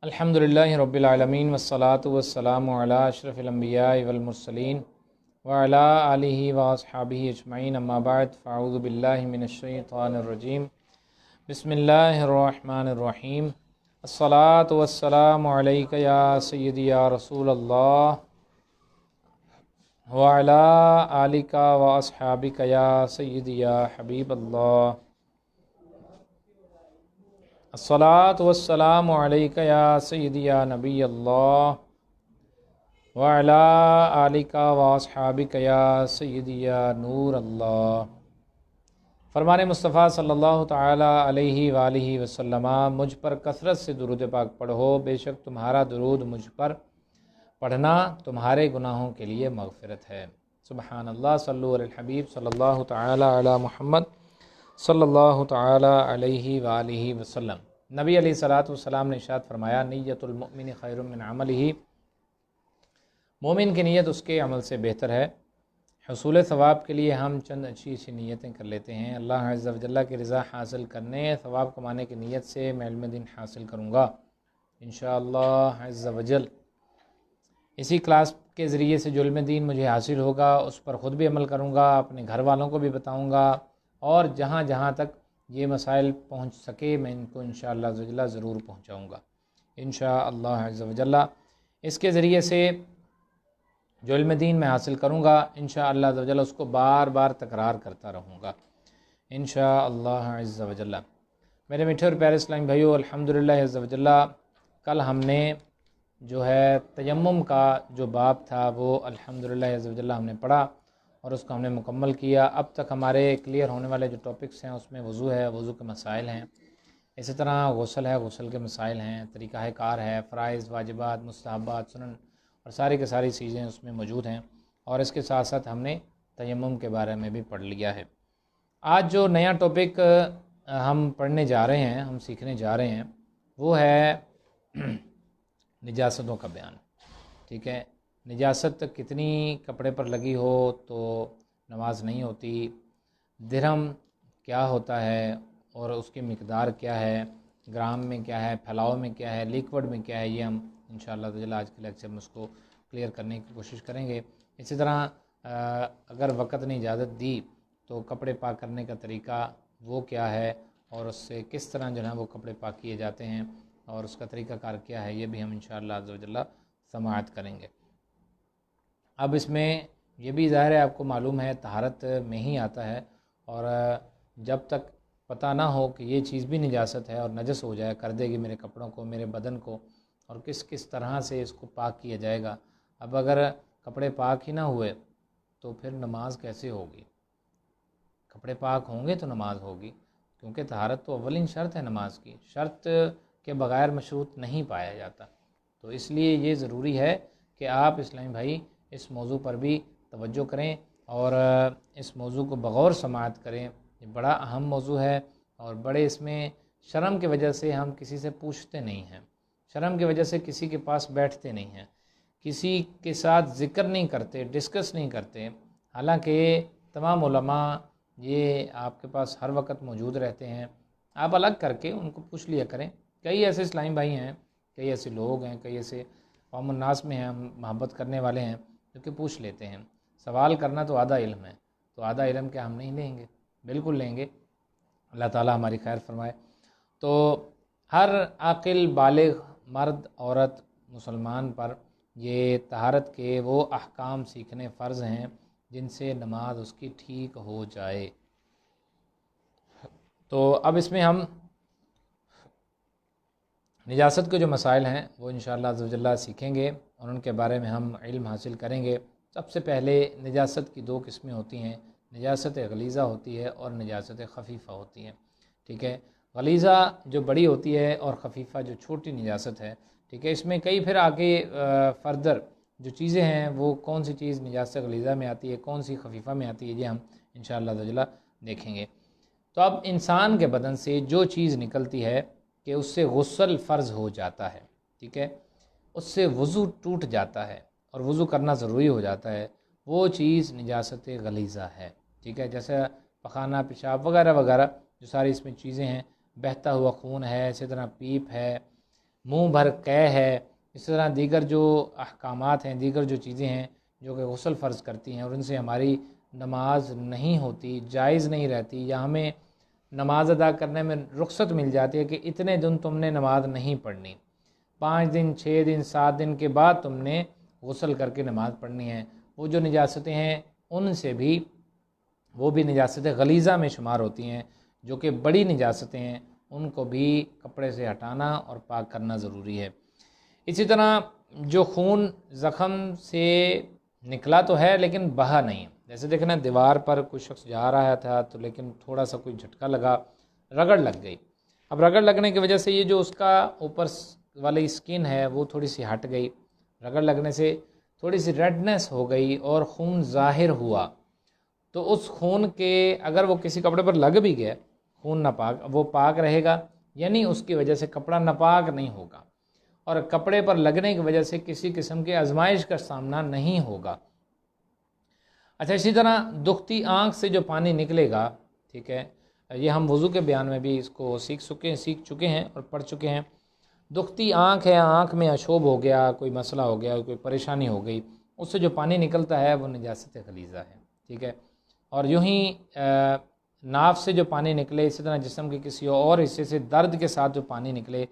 الحمدللہ رب العالمین والصلاة والسلام علی اشرف الانبیاء والمرسلین وعلی آلہ واصحابہ اجمعین اما بعد فاعوذ باللہ من الشیطان الرجیم بسم اللہ الرحمن الرحیم الصلاة والسلام علیک یا سیدی یا رسول اللہ وعلی آلک واصحابک یا سیدی یا حبیب اللہ الصلاة والسلام علیک یا سیدی یا نبی اللہ وعلی آلک واصحابک یا سیدی یا نور اللہ۔ فرمان مصطفیٰ صلی اللہ تعالی علیہ وآلہ وسلم، مجھ پر کثرت سے درود پاک پڑھو، بے شک تمہارا درود مجھ پر پڑھنا تمہارے گناہوں کے لیے مغفرت ہے۔ سبحان اللہ، صلو علی الحبیب صلی اللہ تعالی علی محمد صلی اللہ تعالی علیہ وآلہ وسلم۔ نبی علیہ السلام نے ارشاد فرمایا، نیت المؤمن خیر من عملہ، مومن کی نیت اس کے عمل سے بہتر ہے۔ حصول ثواب کے لیے ہم چند اچھی نیتیں کر لیتے ہیں۔ اللہ عز و جل کی رضا حاصل کرنے، ثواب کمانے کی نیت سے میں علم دین حاصل کروں گا انشاءاللہ عز و جل۔ اسی کلاس کے ذریعے سے جو علم دین مجھے حاصل ہوگا اس پر خود بھی عمل کروں گا، اپنے گھر والوں کو بھی بتاؤں گا، اور جہاں جہاں تک یہ مسائل پہنچ سکے میں ان کو انشاءاللہ عز و جل ضرور پہنچاؤں گا انشاءاللہ عز و جل۔ اس کے ذریعے سے جو علم دین میں حاصل کروں گا انشاءاللہ عز و جل اس کو بار بار تکرار کرتا رہوں گا انشاءاللہ عز و جل۔ میرے میٹھے اور پیارے اسلامی بھائیو، الحمدللہ عز و جل، کل ہم نے جو ہے تیمم کا جو باب تھا وہ الحمدللہ عز و جل ہم نے پڑھا اور اس کو ہم نے مکمل کیا۔ اب تک ہمارے کلیئر ہونے والے جو ٹاپکس ہیں اس میں وضو ہے، وضو کے مسائل ہیں، اسی طرح غسل ہے، غسل کے مسائل ہیں، طریقہ کار ہے، فرائض، واجبات، مستحبات، سنن اور ساری کی ساری چیزیں اس میں موجود ہیں، اور اس کے ساتھ ساتھ ہم نے تیمم کے بارے میں بھی پڑھ لیا ہے۔ آج جو نیا ٹاپک ہم پڑھنے جا رہے ہیں، ہم سیکھنے جا رہے ہیں، وہ ہے نجاستوں کا بیان۔ ٹھیک ہے، نجاست کتنی کپڑے پر لگی ہو تو نماز نہیں ہوتی، درہم کیا ہوتا ہے اور اس کی مقدار کیا ہے، گرام میں کیا ہے، پھیلاؤ میں کیا ہے، لیکوڈ میں کیا ہے، یہ ہم انشاءاللہ تعالی آج کے لیکچر میں اس کو کلیئر کرنے کی کوشش کریں گے۔ اسی طرح اگر وقت نے اجازت دی تو کپڑے پاک کرنے کا طریقہ وہ کیا ہے اور اس سے کس طرح جو ہے وہ کپڑے پاک کیے جاتے ہیں اور اس کا طریقہ کار کیا ہے، یہ بھی ہم انشاءاللہ عز و جل سماعت کریں گے۔ اب اس میں یہ بھی ظاہر ہے آپ کو معلوم ہے طہارت میں ہی آتا ہے، اور جب تک پتہ نہ ہو کہ یہ چیز بھی نجاست ہے اور نجس ہو جائے، کر دے گی میرے کپڑوں کو، میرے بدن کو، اور کس طرح سے اس کو پاک کیا جائے گا۔ اب اگر کپڑے پاک ہی نہ ہوئے تو پھر نماز کیسے ہوگی؟ کپڑے پاک ہوں گے تو نماز ہوگی، کیونکہ طہارت تو اولین شرط ہے نماز کی، شرط کے بغیر مشروط نہیں پایا جاتا۔ تو اس لیے یہ ضروری ہے کہ آپ اسلامی بھائی اس موضوع پر بھی توجہ کریں اور اس موضوع کو بغور سماعت کریں۔ یہ بڑا اہم موضوع ہے اور بڑے اس میں شرم کی وجہ سے ہم کسی سے پوچھتے نہیں ہیں، شرم کی وجہ سے کسی کے پاس بیٹھتے نہیں ہیں، کسی کے ساتھ ذکر نہیں کرتے، ڈسکس نہیں کرتے، حالانکہ تمام علماء یہ آپ کے پاس ہر وقت موجود رہتے ہیں۔ آپ الگ کر کے ان کو پوچھ لیا کریں۔ کئی ایسے اسلامی بھائی ہیں، کئی ایسے لوگ ہیں، کئی ایسے عوام الناس میں ہیں، ہم محبت کرنے والے ہیں جو کہ پوچھ لیتے ہیں۔ سوال کرنا تو آدھا علم ہے، تو آدھا علم کیا ہم نہیں لیں گے؟ بالکل لیں گے، اللہ تعالی ہماری خیر فرمائے۔ تو ہر عاقل بالغ مرد عورت مسلمان پر یہ طہارت کے وہ احکام سیکھنے فرض ہیں جن سے نماز اس کی ٹھیک ہو جائے۔ تو اب اس میں ہم نجاست کے جو مسائل ہیں وہ انشاءاللہ عز و جل سیکھیں گے اور ان کے بارے میں ہم علم حاصل کریں گے۔ سب سے پہلے نجاست کی دو قسمیں ہوتی ہیں، نجاست غلیظہ ہوتی ہے اور نجاست خفیفہ ہوتی ہے۔ ٹھیک ہے، غلیظہ جو بڑی ہوتی ہے اور خفیفہ جو چھوٹی نجاست ہے۔ ٹھیک ہے، اس میں کئی پھر آگے فردر جو چیزیں ہیں وہ کون سی چیز نجاست غلیظہ میں آتی ہے، کون سی خفیفہ میں آتی ہے، یہ ہم انشاءاللہ عز و جل دیکھیں گے۔ تو اب انسان کے بدن سے جو چیز نکلتی ہے کہ اس سے غسل فرض ہو جاتا ہے، ٹھیک ہے، اس سے وضو ٹوٹ جاتا ہے اور وضو کرنا ضروری ہو جاتا ہے، وہ چیز نجاست غلیظہ ہے۔ ٹھیک ہے، جیسے پخانہ، پیشاب وغیرہ وغیرہ جو ساری اس میں چیزیں ہیں، بہتا ہوا خون ہے، اسی طرح پیپ ہے، منہ بھر قے ہے، اس طرح دیگر جو احکامات ہیں، دیگر جو چیزیں ہیں جو کہ غسل فرض کرتی ہیں اور ان سے ہماری نماز نہیں ہوتی، جائز نہیں رہتی، یا ہمیں نماز ادا کرنے میں رخصت مل جاتی ہے کہ اتنے دن تم نے نماز نہیں پڑھنی، 5 دن 6 دن 7 دن کے بعد تم نے غسل کر کے نماز پڑھنی ہے، وہ جو نجاستیں ہیں ان سے بھی، وہ بھی نجاستیں غلیظہ میں شمار ہوتی ہیں، جو کہ بڑی نجاستیں ہیں، ان کو بھی کپڑے سے ہٹانا اور پاک کرنا ضروری ہے۔ اسی طرح جو خون زخم سے نکلا تو ہے لیکن بہا نہیں، جیسے دیکھنا دیوار پر کوئی شخص جا رہا تھا تو لیکن تھوڑا سا کوئی جھٹکا لگا، رگڑ لگ گئی، اب رگڑ لگنے کی وجہ سے یہ جو اس کا اوپر والی سکن ہے وہ تھوڑی سی ہٹ گئی، رگڑ لگنے سے تھوڑی سی ریڈنس ہو گئی اور خون ظاہر ہوا، تو اس خون کے اگر وہ کسی کپڑے پر لگ بھی گیا، خون ناپاک، وہ پاک رہے گا، یعنی اس کی وجہ سے کپڑا ناپاک نہیں ہوگا اور کپڑے پر لگنے کی وجہ سے کسی قسم کے آزمائش کا سامنا نہیں ہوگا۔ اچھا، اسی طرح دکھتی آنکھ سے جو پانی نکلے گا، ٹھیک ہے، یہ ہم وضو کے بیان میں بھی اس کو سیکھ چکے ہیں اور پڑھ چکے ہیں۔ دکھتی آنکھ ہے، آنکھ میں اشوب ہو گیا، کوئی مسئلہ ہو گیا، کوئی پریشانی ہو گئی، اس سے جو پانی نکلتا ہے وہ نجاست غلیظہ ہے، ٹھیک ہے، اور یوں ہی ناف سے جو پانی نکلے، اسی طرح جسم کے کسی اور حصے سے درد کے ساتھ جو پانی نکلے،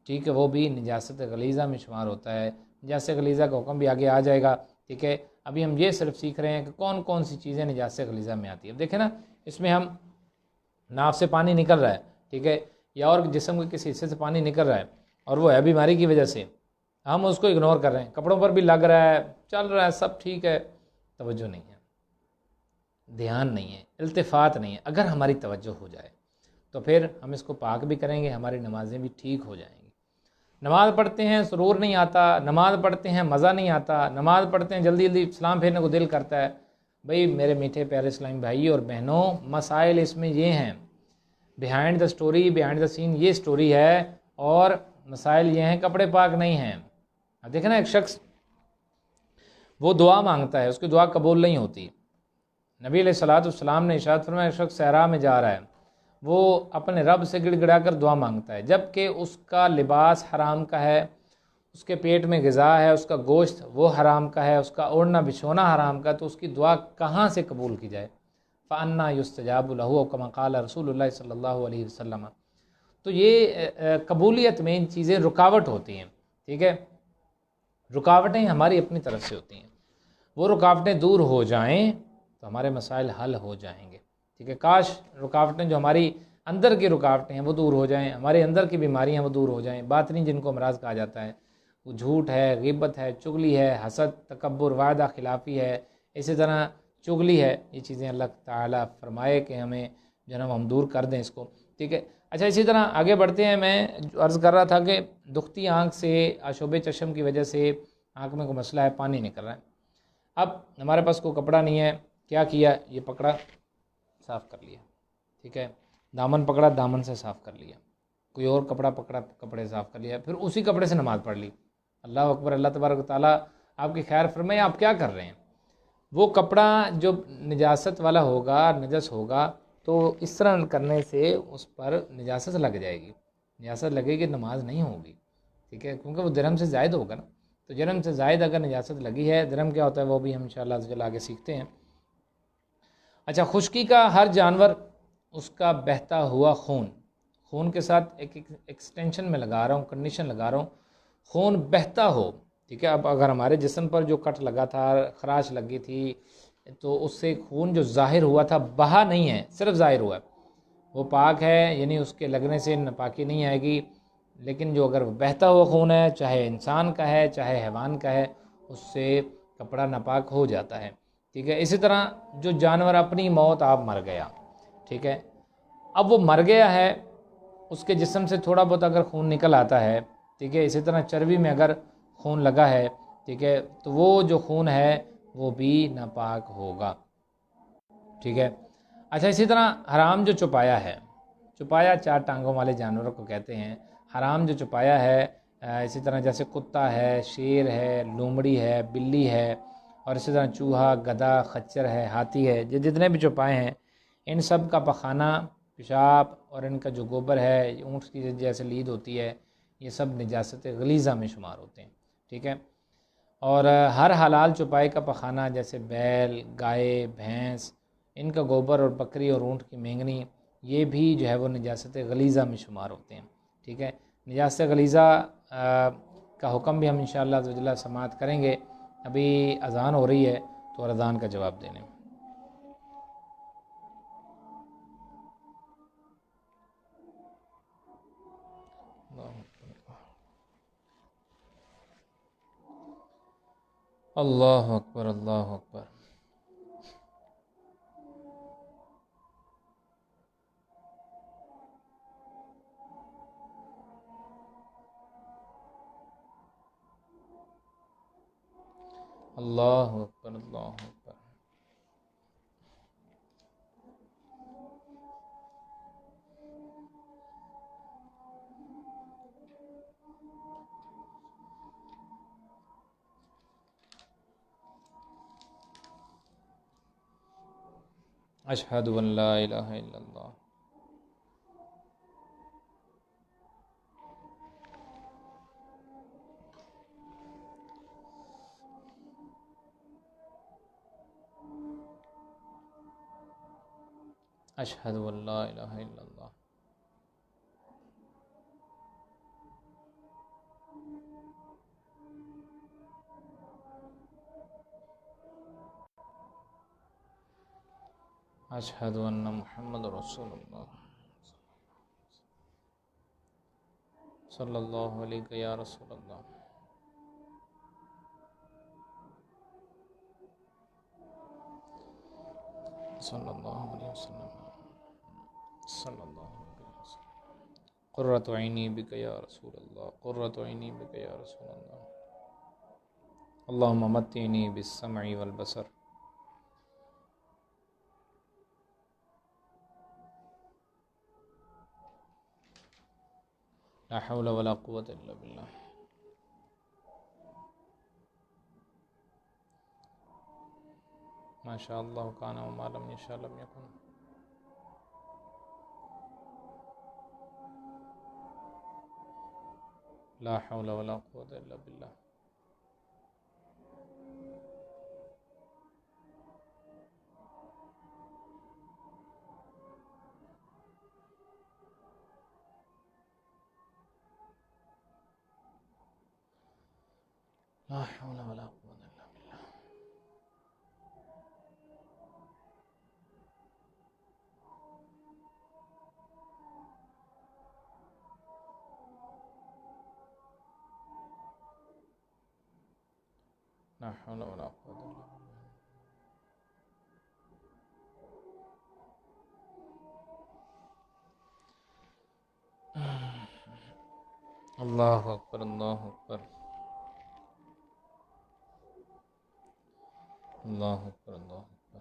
ٹھیک ہے، وہ بھی نجاست غلیظہ میں شمار ہوتا ہے۔ نجاست غلیظہ کا حکم بھی آگے آ جائے گا، ٹھیک ہے، ابھی ہم یہ صرف سیکھ رہے ہیں کہ کون کون سی چیزیں نجاست غلیظہ میں آتی ہیں۔ اب دیکھیں نا، اس میں ہم ناف سے پانی نکل رہا ہے، ٹھیک ہے، یا اور جسم کے کسی حصے سے پانی نکل رہا ہے اور وہ ہے بیماری کی وجہ سے، ہم اس کو اگنور کر رہے ہیں، کپڑوں پر بھی لگ رہا ہے، چل رہا ہے، سب ٹھیک ہے، توجہ نہیں ہے، دھیان نہیں ہے، التفات نہیں ہے۔ اگر ہماری توجہ ہو جائے تو پھر ہم اس کو پاک بھی کریں گے، ہماری نمازیں بھی ٹھیک ہو جائیں گی۔ نماز پڑھتے ہیں سرور نہیں آتا، نماز پڑھتے ہیں مزہ نہیں آتا، نماز پڑھتے ہیں جلدی جلدی سلام پھیرنے کو دل کرتا ہے، بھئی میرے میٹھے پیارے اسلامی بھائی اور بہنوں، مسائل اس میں یہ ہیں، behind the story, behind the scene یہ سٹوری ہے، اور مسائل یہ ہیں، کپڑے پاک نہیں ہیں۔ اب دیکھیں نا، ایک شخص وہ دعا مانگتا ہے، اس کی دعا قبول نہیں ہوتی، نبی علیہ السلام نے ارشاد فرمایا ایک شخص صحرا میں جا رہا ہے، وہ اپنے رب سے گڑ گڑا کر دعا مانگتا ہے، جبکہ اس کا لباس حرام کا ہے، اس کے پیٹ میں غذا ہے، اس کا گوشت وہ حرام کا ہے، اس کا اوڑھنا بچھونا حرام کا، تو اس کی دعا کہاں سے قبول کی جائے؟ فَأَنَّا يُسْتَجَابُ لَهُ كَمَا قَالَ رسول اللہ صلی اللہ علیہ وسلم۔ تو یہ قبولیت میں ان چیزیں رکاوٹ ہوتی ہیں، ٹھیک ہے، رکاوٹیں ہماری اپنی طرف سے ہوتی ہیں، وہ رکاوٹیں دور ہو جائیں تو ہمارے مسائل حل ہو جائیں گے، ٹھیک ہے، کاش رکاوٹیں جو ہماری اندر کی رکاوٹیں ہیں وہ دور ہو جائیں، ہمارے اندر کی بیماریاں وہ دور ہو جائیں، باطنی جن کو امراض کہا جاتا ہے، وہ جھوٹ ہے، غیبت ہے، چغلی ہے، حسد، تکبر، وعدہ خلافی ہے، اسی طرح چغلی ہے، یہ چیزیں اللہ تعالیٰ فرمائے کہ ہمیں جو ہے ہم دور کر دیں اس کو، ٹھیک ہے۔ اچھا، اسی طرح آگے بڑھتے ہیں، میں عرض کر رہا تھا کہ دکھتی آنکھ سے، آشوب چشم کی وجہ سے آنکھ میں کوئی مسئلہ ہے، پانی نکل رہا ہے، اب ہمارے پاس کوئی کپڑا نہیں ہے، کیا کیا، یہ پکڑا، صاف کر لیا، ٹھیک ہے، دامن پکڑا، دامن سے صاف کر لیا، کوئی اور کپڑا پکڑا، کپڑے صاف کر لیا، پھر اسی کپڑے سے نماز پڑھ لی، اللہ اکبر، اللہ تبارک و تعالیٰ آپ کی خیر فرمائے، آپ کیا کر رہے ہیں؟ وہ کپڑا جو نجاست والا ہوگا، نجس ہوگا، تو اس طرح کرنے سے اس پر نجاست لگ جائے گی، نجاست لگے گی، نماز نہیں ہوگی، ٹھیک ہے، کیونکہ وہ درہم سے زائد ہوگا نا، تو درہم سے زائد اگر نجاست لگی ہے، درہم کیا ہوتا ہے وہ بھی ہم انشاءاللہ آگے سیکھتے ہیں۔ اچھا، خشکی کا ہر جانور، اس کا بہتا ہوا خون کے ساتھ ایک ایکسٹینشن میں لگا رہا ہوں، کنڈیشن لگا رہا ہوں، خون بہتا ہو، ٹھیک ہے، اب اگر ہمارے جسم پر جو کٹ لگا تھا، خراش لگی تھی، تو اس سے خون جو ظاہر ہوا تھا بہا نہیں ہے، صرف ظاہر ہوا ہے، وہ پاک ہے، یعنی اس کے لگنے سے ناپاکی نہیں آئے گی، لیکن جو اگر بہتا ہوا خون ہے، چاہے انسان کا ہے چاہے حیوان کا ہے، اس سے کپڑا ناپاک ہو جاتا ہے، ٹھیک ہے۔ اسی طرح جو جانور اپنی موت آپ مر گیا، ٹھیک ہے، اب وہ مر گیا ہے، اس کے جسم سے تھوڑا بہت اگر خون نکل آتا ہے، ٹھیک ہے، اسی طرح چربی میں اگر خون لگا ہے، ٹھیک ہے، تو وہ جو خون ہے وہ بھی ناپاک ہوگا، ٹھیک ہے۔ اچھا، اسی طرح حرام جو چپایا ہے، چپایا 4 ٹانگوں والے جانوروں کو کہتے ہیں، حرام جو چپایا ہے، اسی طرح جیسے کتا ہے، شیر ہے، لومڑی ہے، بلی ہے، اور اسی طرح چوہا، گدھا، خچر ہے، ہاتھی ہے، یہ جتنے بھی چوپائے ہیں، ان سب کا پخانہ، پیشاب اور ان کا جو گوبر ہے، اونٹ کی جیسے لید ہوتی ہے، یہ سب نجاست غلیظہ میں شمار ہوتے ہیں، ٹھیک ہے۔ اور ہر حلال چوپائے کا پخانہ جیسے بیل، گائے، بھینس، ان کا گوبر اور بکری اور اونٹ کی مینگنی، یہ بھی جو ہے وہ نجاست غلیظہ میں شمار ہوتے ہیں، ٹھیک ہے۔ نجاست غلیظہ کا حکم بھی ہم انشاءاللہ عز و جل سماعت کریں گے۔ ابھی اذان ہو رہی ہے تو اذان کا جواب دینے میں اللہ اکبر، اللہ اکبر۔ اللہ اکبر، اللہ اکبر۔ اشہد ان لا الہ الا اللہ۔ اشہد ان لا الہ الا اللہ۔ اشہد ان محمد رسول اللہ صلی اللہ علیہ یا رسول اللہ۔ صلی اللہ علیہ وسلم، صلی اللہ علیہ وسلم۔ قرۃ عینی بک یا رسول اللہ، قرۃ عینی بک یا رسول اللہ۔ اللہم متعنی بالسمع والبصر۔ لا حول ولا قوة الا باللہ۔ ما شاء اللہ کان وما لم یشاء لم یکن۔ لا حول ولا قوة الا باللہ۔ لا حول ولا قوة الا باللہ۔ لا حول ولا قوة الا باللہ۔ اللہ اکبر، اللہ اکبر، اللہ اکبر، اللہ اکبر۔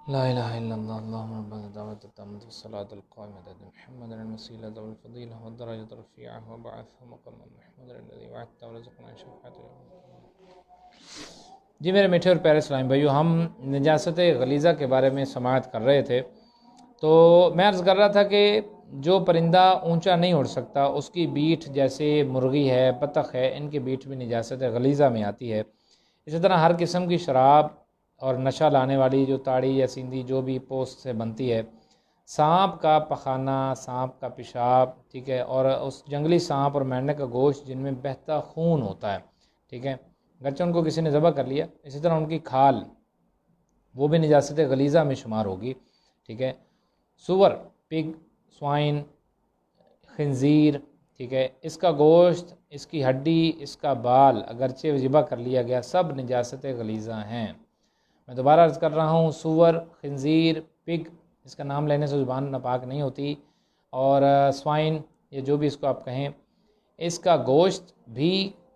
لا الہ الا اللہ، اللہم رب الدعوۃ التامۃ والصلاۃ القائمۃ آت محمدا الوسیلۃ والفضیلۃ والدرجۃ الرفیعۃ وابعثہ مقاما محمودا الذی وعدتہ ورزقنا شفاعته۔ جی میرے میٹھے اور پیارے اسلامی بھائیو، ہم نجاست غلیظہ کے بارے میں سماعت کر رہے تھے، تو میں عرض کر رہا تھا کہ جو پرندہ اونچا نہیں اڑ سکتا اس کی بیٹھ، جیسے مرغی ہے، بطخ ہے، ان کی بیٹھ بھی نجاست غلیظہ میں آتی ہے۔ اسی طرح ہر قسم کی شراب اور نشہ لانے والی جو تاڑی یا سیندی جو بھی پوست سے بنتی ہے، سانپ کا پخانہ، سانپ کا پیشاب، ٹھیک ہے، اور اس جنگلی سانپ اور مینڈک کا گوشت جن میں بہتا خون ہوتا ہے، ٹھیک ہے، گرچہ ان کو کسی نے ذبح کر لیا، اسی طرح ان کی کھال وہ بھی نجاست غلیظہ میں شمار ہوگی، ٹھیک ہے۔ سور، پگ، سوائن، خنزیر، ٹھیک ہے، اس کا گوشت، اس کی ہڈی، اس کا بال اگرچہ ذبح کر لیا گیا، سب نجاست غلیظہ ہیں۔ میں دوبارہ عرض کر رہا ہوں، سور، خنزیر، پگ، اس کا نام لینے سے زبان ناپاک نہیں ہوتی، اور سوائن، یہ جو بھی اس کو آپ کہیں، اس کا گوشت بھی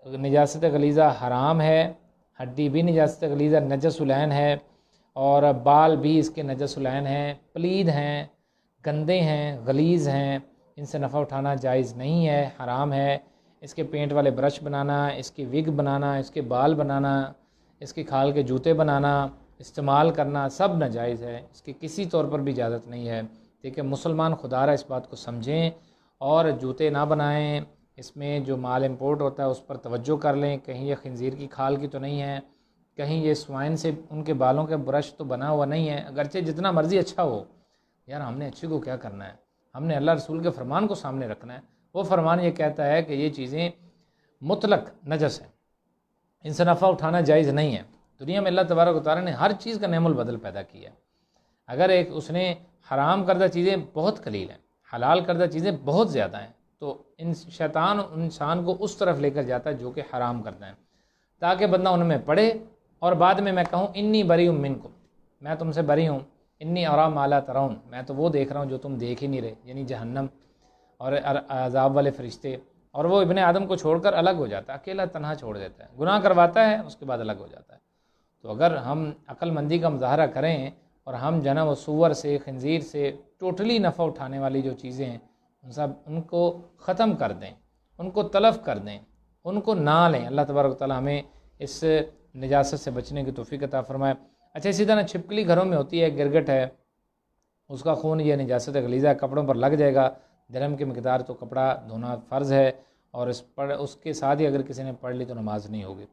نجاست غلیظہ حرام ہے، ہڈی بھی نجاست غلیظہ نجس العین ہے، اور بال بھی اس کے نجس العین ہیں، پلید ہیں، گندے ہیں، غلیظ ہیں، ان سے نفع اٹھانا جائز نہیں ہے، حرام ہے۔ اس کے پینٹ والے برش بنانا، اس کی وگ بنانا، اس کے بال بنانا، اس کی کھال کے جوتے بنانا، استعمال کرنا سب ناجائز ہے، اس کی کسی طور پر بھی اجازت نہیں ہے، ٹھیک ہے۔ مسلمان خدا را اس بات کو سمجھیں اور جوتے نہ بنائیں، اس میں جو مال امپورٹ ہوتا ہے اس پر توجہ کر لیں، کہیں یہ خنزیر کی کھال کی تو نہیں ہے، کہیں یہ سوائن سے ان کے بالوں کے برش تو بنا ہوا نہیں ہے، اگرچہ جتنا مرضی اچھا ہو، یار ہم نے اچھے کو کیا کرنا ہے، ہم نے اللہ رسول کے فرمان کو سامنے رکھنا ہے۔ وہ فرمان یہ کہتا ہے کہ یہ چیزیں مطلق نجس ہیں، ان سے نفع اٹھانا جائز نہیں ہے۔ دنیا میں اللہ تبارک و تعالیٰ نے ہر چیز کا نعم البدل پیدا کیا ہے۔ اگر ایک اس نے حرام کردہ چیزیں بہت قلیل ہیں، حلال کردہ چیزیں بہت زیادہ ہیں، تو شیطان انسان کو اس طرف لے کر جاتا ہے جو کہ حرام کرتا ہے، تاکہ بندہ ان میں پڑے اور بعد میں کہوں انی بری منکم، میں تم سے بری ہوں، انی ارا ما لا ترون، میں تو وہ دیکھ رہا ہوں جو تم دیکھ ہی نہیں رہے، یعنی جہنم اور عذاب والے فرشتے۔ اور وہ ابن آدم کو چھوڑ کر الگ ہو جاتا ہے، اکیلا تنہا چھوڑ دیتا ہے، گناہ کرواتا ہے، اس کے بعد الگ ہو جاتا ہے۔ تو اگر ہم عقل مندی کا مظاہرہ کریں اور ہم جناب و سور سے، خنزیر سے ٹوٹلی نفع اٹھانے والی جو چیزیں ہیں ان کو ختم کر دیں، ان کو تلف کر دیں، ان کو نہ لیں، اللہ تبارک و تعالیٰ ہمیں اس نجاست سے بچنے کی توفیق عطا فرمائے۔ اچھا، اسی طرح چھپکلی گھروں میں ہوتی ہے، گرگٹ ہے، اس کا خون یہ نجاست غلیظہ کپڑوں پر لگ جائے گا، درہم کی مقدار تو کپڑا دھونا فرض ہے، اور اس کے ساتھ ہی اگر کسی نے پڑھ لی تو نماز نہیں ہوگی۔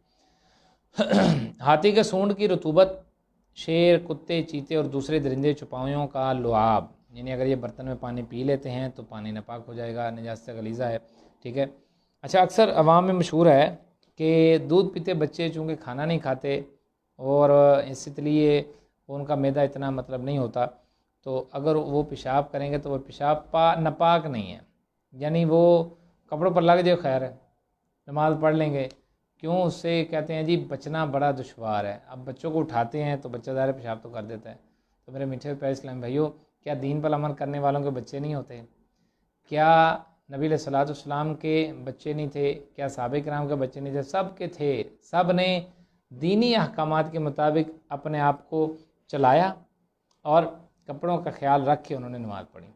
ہاتھی کے سونڈ کی رطوبت، شیر، کتے، چیتے اور دوسرے درندے چپاؤں کا لعاب، یعنی اگر یہ برتن میں پانی پی لیتے ہیں تو پانی ناپاک ہو جائے گا، نجاست غلیظہ ہے، ٹھیک ہے۔ اچھا، اکثر عوام میں مشہور ہے کہ دودھ پیتے بچے چونکہ کھانا نہیں کھاتے اور اس لیے ان کا معدہ اتنا نہیں ہوتا، تو اگر وہ پیشاب کریں گے تو وہ پیشاب ناپاک نہیں ہے، یعنی وہ کپڑوں پر لگ جائے خیر ہے، نماز پڑھ لیں گے، کیوں؟ اس سے کہتے ہیں جی بچنا بڑا دشوار ہے۔ اب بچوں کو اٹھاتے ہیں تو بچہ ظاہر پیشاب تو کر دیتا ہے۔ تو میرے میٹھے پیارے اسلام بھائیو، کیا دین پر عمل کرنے والوں کے بچے نہیں ہوتے؟ کیا نبی علیہ الصلوٰۃ والسلام کے بچے نہیں تھے؟ کیا صحابہ کرام کے بچے نہیں تھے؟ سب کے تھے، سب نے دینی احکامات کے مطابق اپنے آپ کو چلایا اور کپڑوں کا خیال رکھ کے انہوں نے نماز پڑھی۔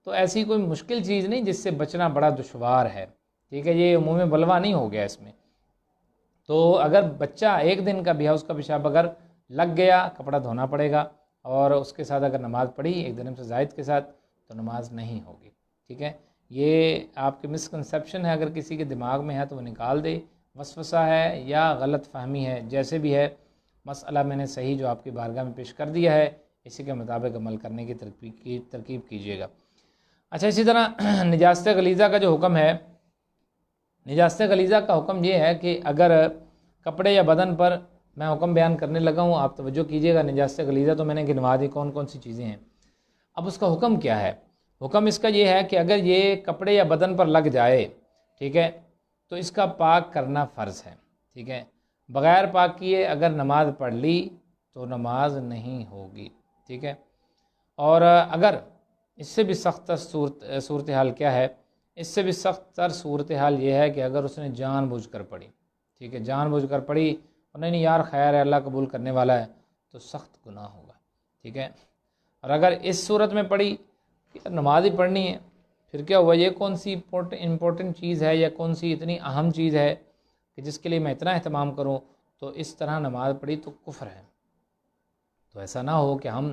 تو ایسی کوئی مشکل چیز نہیں جس سے بچنا بڑا دشوار ہے، ٹھیک ہے، یہ عموم بلوہ نہیں ہو گیا اس میں۔ تو اگر بچہ ایک دن کا بھی ہے، اس کا پیشاب اگر لگ گیا، کپڑا دھونا پڑے گا، اور اس کے ساتھ اگر نماز پڑھی ایک دن سے زائد کے ساتھ تو نماز نہیں ہوگی، ٹھیک ہے۔ یہ آپ کے مسکنسیپشن ہے، اگر کسی کے دماغ میں ہے تو وہ نکال دے، وسوسہ ہے یا غلط فہمی ہے، جیسے بھی ہے مسئلہ میں نے صحیح جو آپ کی بارگاہ میں پیش کر دیا ہے، اسی کے مطابق عمل کرنے کی ترکیب کیجیے گا۔ اچھا، اسی طرح نجاست غلیظہ کا جو حکم ہے، نجاست غلیظہ کا حکم یہ ہے کہ اگر کپڑے یا بدن پر، میں حکم بیان کرنے لگا ہوں، آپ توجہ کیجیے گا، نجاست غلیظہ تو میں نے گنوا دی کون کون سی چیزیں ہیں۔ اب اس کا حکم کیا ہے؟ حکم اس کا یہ ہے کہ اگر یہ کپڑے یا بدن پر لگ جائے، ٹھیک ہے، تو اس کا پاک کرنا فرض ہے، ٹھیک ہے۔ بغیر پاک کیے اگر نماز پڑھ لی تو نماز نہیں ہوگی، ٹھیک ہے۔ اور اگر اس سے بھی سخت صورتحال کیا ہے؟ اس سے بھی سخت تر صورتحال یہ ہے کہ اگر اس نے جان بوجھ کر پڑھی، ٹھیک ہے، جان بوجھ کر پڑھی اور نہیں یار خیر ہے، اللہ قبول کرنے والا ہے، تو سخت گناہ ہوگا، ٹھیک ہے۔ اور اگر اس صورت میں پڑھی کہ نماز ہی پڑھنی ہے، پھر کیا ہوا؟ یہ کون سی امپورٹنٹ چیز ہے یا کون سی اتنی اہم چیز ہے کہ جس کے لیے میں اتنا اہتمام کروں؟ تو اس طرح نماز پڑھی تو کفر ہے۔ تو ایسا نہ ہو کہ ہم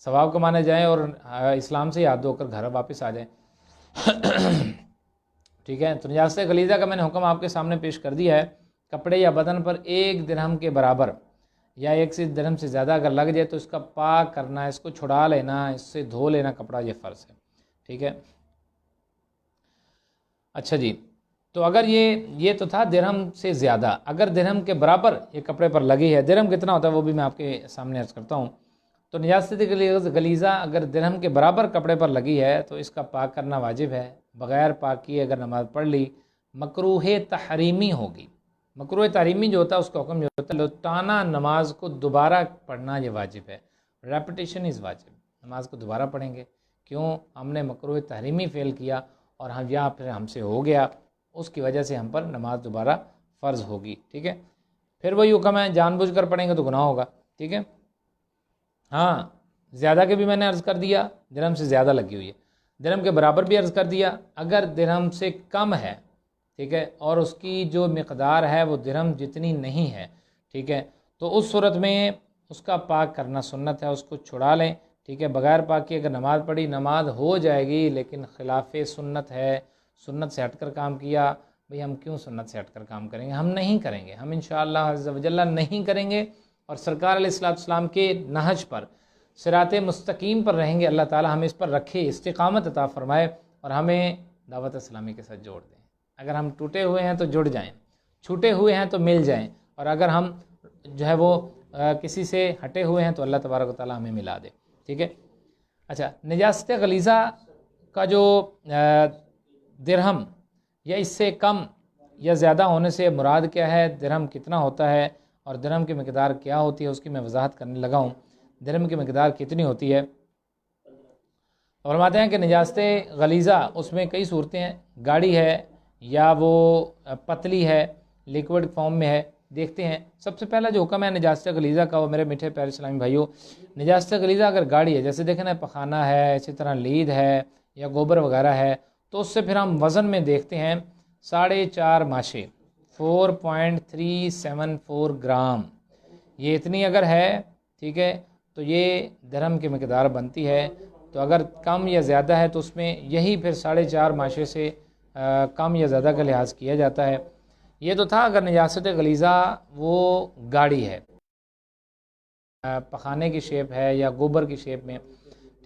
ثواب کمانے جائیں اور اسلام سے یاد دھو کر گھر واپس آ جائیں، ٹھیک ہے۔ تو نجاست غلیظہ کا میں نے حکم آپ کے سامنے پیش کر دیا ہے۔ کپڑے یا بدن پر ایک درہم کے برابر یا ایک سے درہم سے زیادہ اگر لگ جائے تو اس کا پاک کرنا، اس کو چھڑا لینا، اس سے دھو لینا کپڑا، یہ فرض ہے، ٹھیک ہے۔ اچھا جی، تو اگر یہ تو تھا درہم سے زیادہ، اگر درہم کے برابر یہ کپڑے پر لگی ہے، درہم کتنا ہوتا ہے وہ بھی میں آپ کے سامنے عرض کرتا ہوں۔ تو نجاست غلیظہ اگر درہم کے برابر کپڑے پر لگی ہے تو اس کا پاک کرنا واجب ہے، بغیر پاک کیے اگر نماز پڑھ لی مکروہ تحریمی ہوگی۔ مکروہ تحریمی جو ہوتا ہے اس کا حکم جو ہوتا ہے لوٹانا نماز کو دوبارہ پڑھنا، یہ واجب ہے، ریپیٹیشن از واجب، نماز کو دوبارہ پڑھیں گے، کیوں؟ ہم نے مکروہ تحریمی فعل کیا اور ہم یہاں پھر ہم سے ہو گیا، اس کی وجہ سے ہم پر نماز دوبارہ فرض ہوگی، ٹھیک ہے۔ پھر وہی حکم ہے، جان بوجھ کر پڑھیں گے تو گناہ ہوگا، ٹھیک ہے۔ ہاں، زیادہ کے بھی میں نے عرض کر دیا، درہم سے زیادہ لگی ہوئی ہے، درہم کے برابر بھی عرض کر دیا، اگر درہم سے کم ہے ٹھیک ہے، اور اس کی جو مقدار ہے وہ درہم جتنی نہیں ہے، ٹھیک ہے، تو اس صورت میں اس کا پاک کرنا سنت ہے، اس کو چھڑا لیں، ٹھیک ہے۔ بغیر پاک کی اگر نماز پڑھی، نماز ہو جائے گی لیکن خلاف سنت ہے، سنت سے ہٹ کر کام کیا، بھئی ہم کیوں سنت سے ہٹ کر کام کریں گے؟ ہم نہیں کریں گے، ہم انشاءاللہ عز و جل نہیں کریں گے، اور سرکار علیہ السلام کے نہج پر، صراط مستقیم پر رہیں گے۔ اللہ تعالی ہمیں اس پر رکھے، استقامت عطا فرمائے، اور ہمیں دعوت اسلامی کے ساتھ جوڑ دیں۔ اگر ہم ٹوٹے ہوئے ہیں تو جڑ جائیں، چھوٹے ہوئے ہیں تو مل جائیں، اور اگر ہم جو ہے وہ کسی سے ہٹے ہوئے ہیں تو اللہ تبارک و تعالی ہمیں ملا دے، ٹھیک ہے۔ اچھا، نجاست غلیظہ کا جو درہم یا اس سے کم یا زیادہ ہونے سے مراد کیا ہے، درہم کتنا ہوتا ہے اور درہم کی مقدار کیا ہوتی ہے، اس کی میں وضاحت کرنے لگا ہوں۔ درہم کی مقدار کتنی ہوتی ہے؟ فرماتے ہیں کہ نجاست غلیظہ اس میں کئی صورتیں ہیں، گاڑی ہے یا وہ پتلی ہے، لیکوڈ فارم میں ہے۔ دیکھتے ہیں، سب سے پہلا جو حکم ہے نجاست غلیظہ کا، وہ میرے میٹھے پیارے اسلامی بھائیوں، نجاست غلیظہ اگر گاڑی ہے، جیسے دیکھیں نا پخانہ ہے، اسی طرح لید ہے یا گوبر وغیرہ ہے، تو اس سے پھر ہم وزن میں دیکھتے ہیں 4.5 ماشے 4.374 گرام، یہ اتنی اگر ہے، ٹھیک ہے، تو یہ درہم کی مقدار بنتی ہے۔ تو اگر کم یا زیادہ ہے تو اس میں یہی پھر 4.5 ماشے سے کم یا زیادہ کا لحاظ کیا جاتا ہے۔ یہ تو تھا اگر نجاست غلیظہ وہ گاڑی ہے، پخانے کی شیپ ہے یا گوبر کی شیپ میں،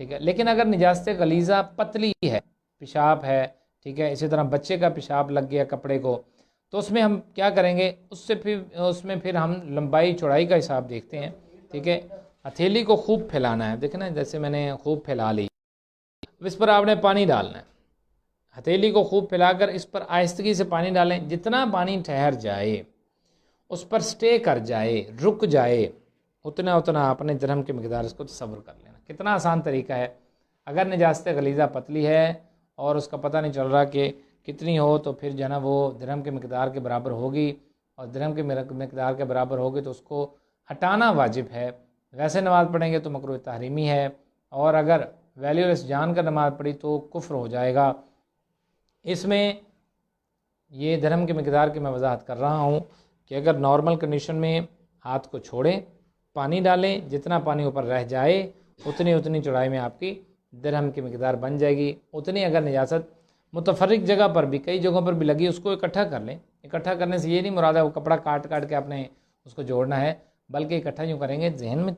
ٹھیک ہے۔ لیکن اگر نجاست غلیظہ پتلی ہے، پیشاب ہے، ٹھیک ہے، اسی طرح بچے کا پیشاب لگ گیا کپڑے کو، تو اس میں ہم کیا کریں گے، اس میں پھر ہم لمبائی چوڑائی کا حساب دیکھتے ہیں، ٹھیک ہے۔ ہتھیلی کو خوب پھیلانا ہے، دیکھیں نا جیسے میں نے خوب پھیلا لی، اس پر آپ نے پانی ڈالنا ہے، ہتھیلی کو خوب پھیلا کر اس پر آہستگی سے پانی ڈالیں، جتنا پانی ٹھہر جائے، اس پر سٹے کر جائے، رک جائے، اتنا آپ نے درہم کی مقدار اس کو تصور کر لینا۔ کتنا آسان طریقہ ہے۔ اگر نجاست غلیظہ پتلی ہے اور اس کا پتہ نہیں چل رہا کہ کتنی ہو، تو پھر جو ہے نا وہ درہم کی مقدار کے برابر ہوگی، اور درہم کی مقدار کے برابر ہوگی تو اس کو ہٹانا واجب ہے۔ ویسے نماز پڑھیں گے تو مکروہ تحریمی ہے، اور اگر ویلیو لیس جان کر نماز پڑھی تو کفر ہو جائے گا۔ اس میں یہ درہم کی مقدار کی میں وضاحت کر رہا ہوں کہ اگر نارمل کنڈیشن میں ہاتھ کو چھوڑیں، پانی ڈالیں، جتنا پانی اوپر رہ جائے اتنی چوڑائی میں آپ کی درہم کی مقدار بن جائے گی۔ اتنی اگر نجاست متفرق جگہ پر بھی، کئی جگہوں پر بھی لگی، اس کو اکٹھا کر لیں۔ اکٹھا کرنے سے یہ نہیں مراد ہے وہ کپڑا کاٹ کے آپ نے اس کو جوڑنا ہے، بلکہ اکٹھا یوں کریں گے، ذہن میں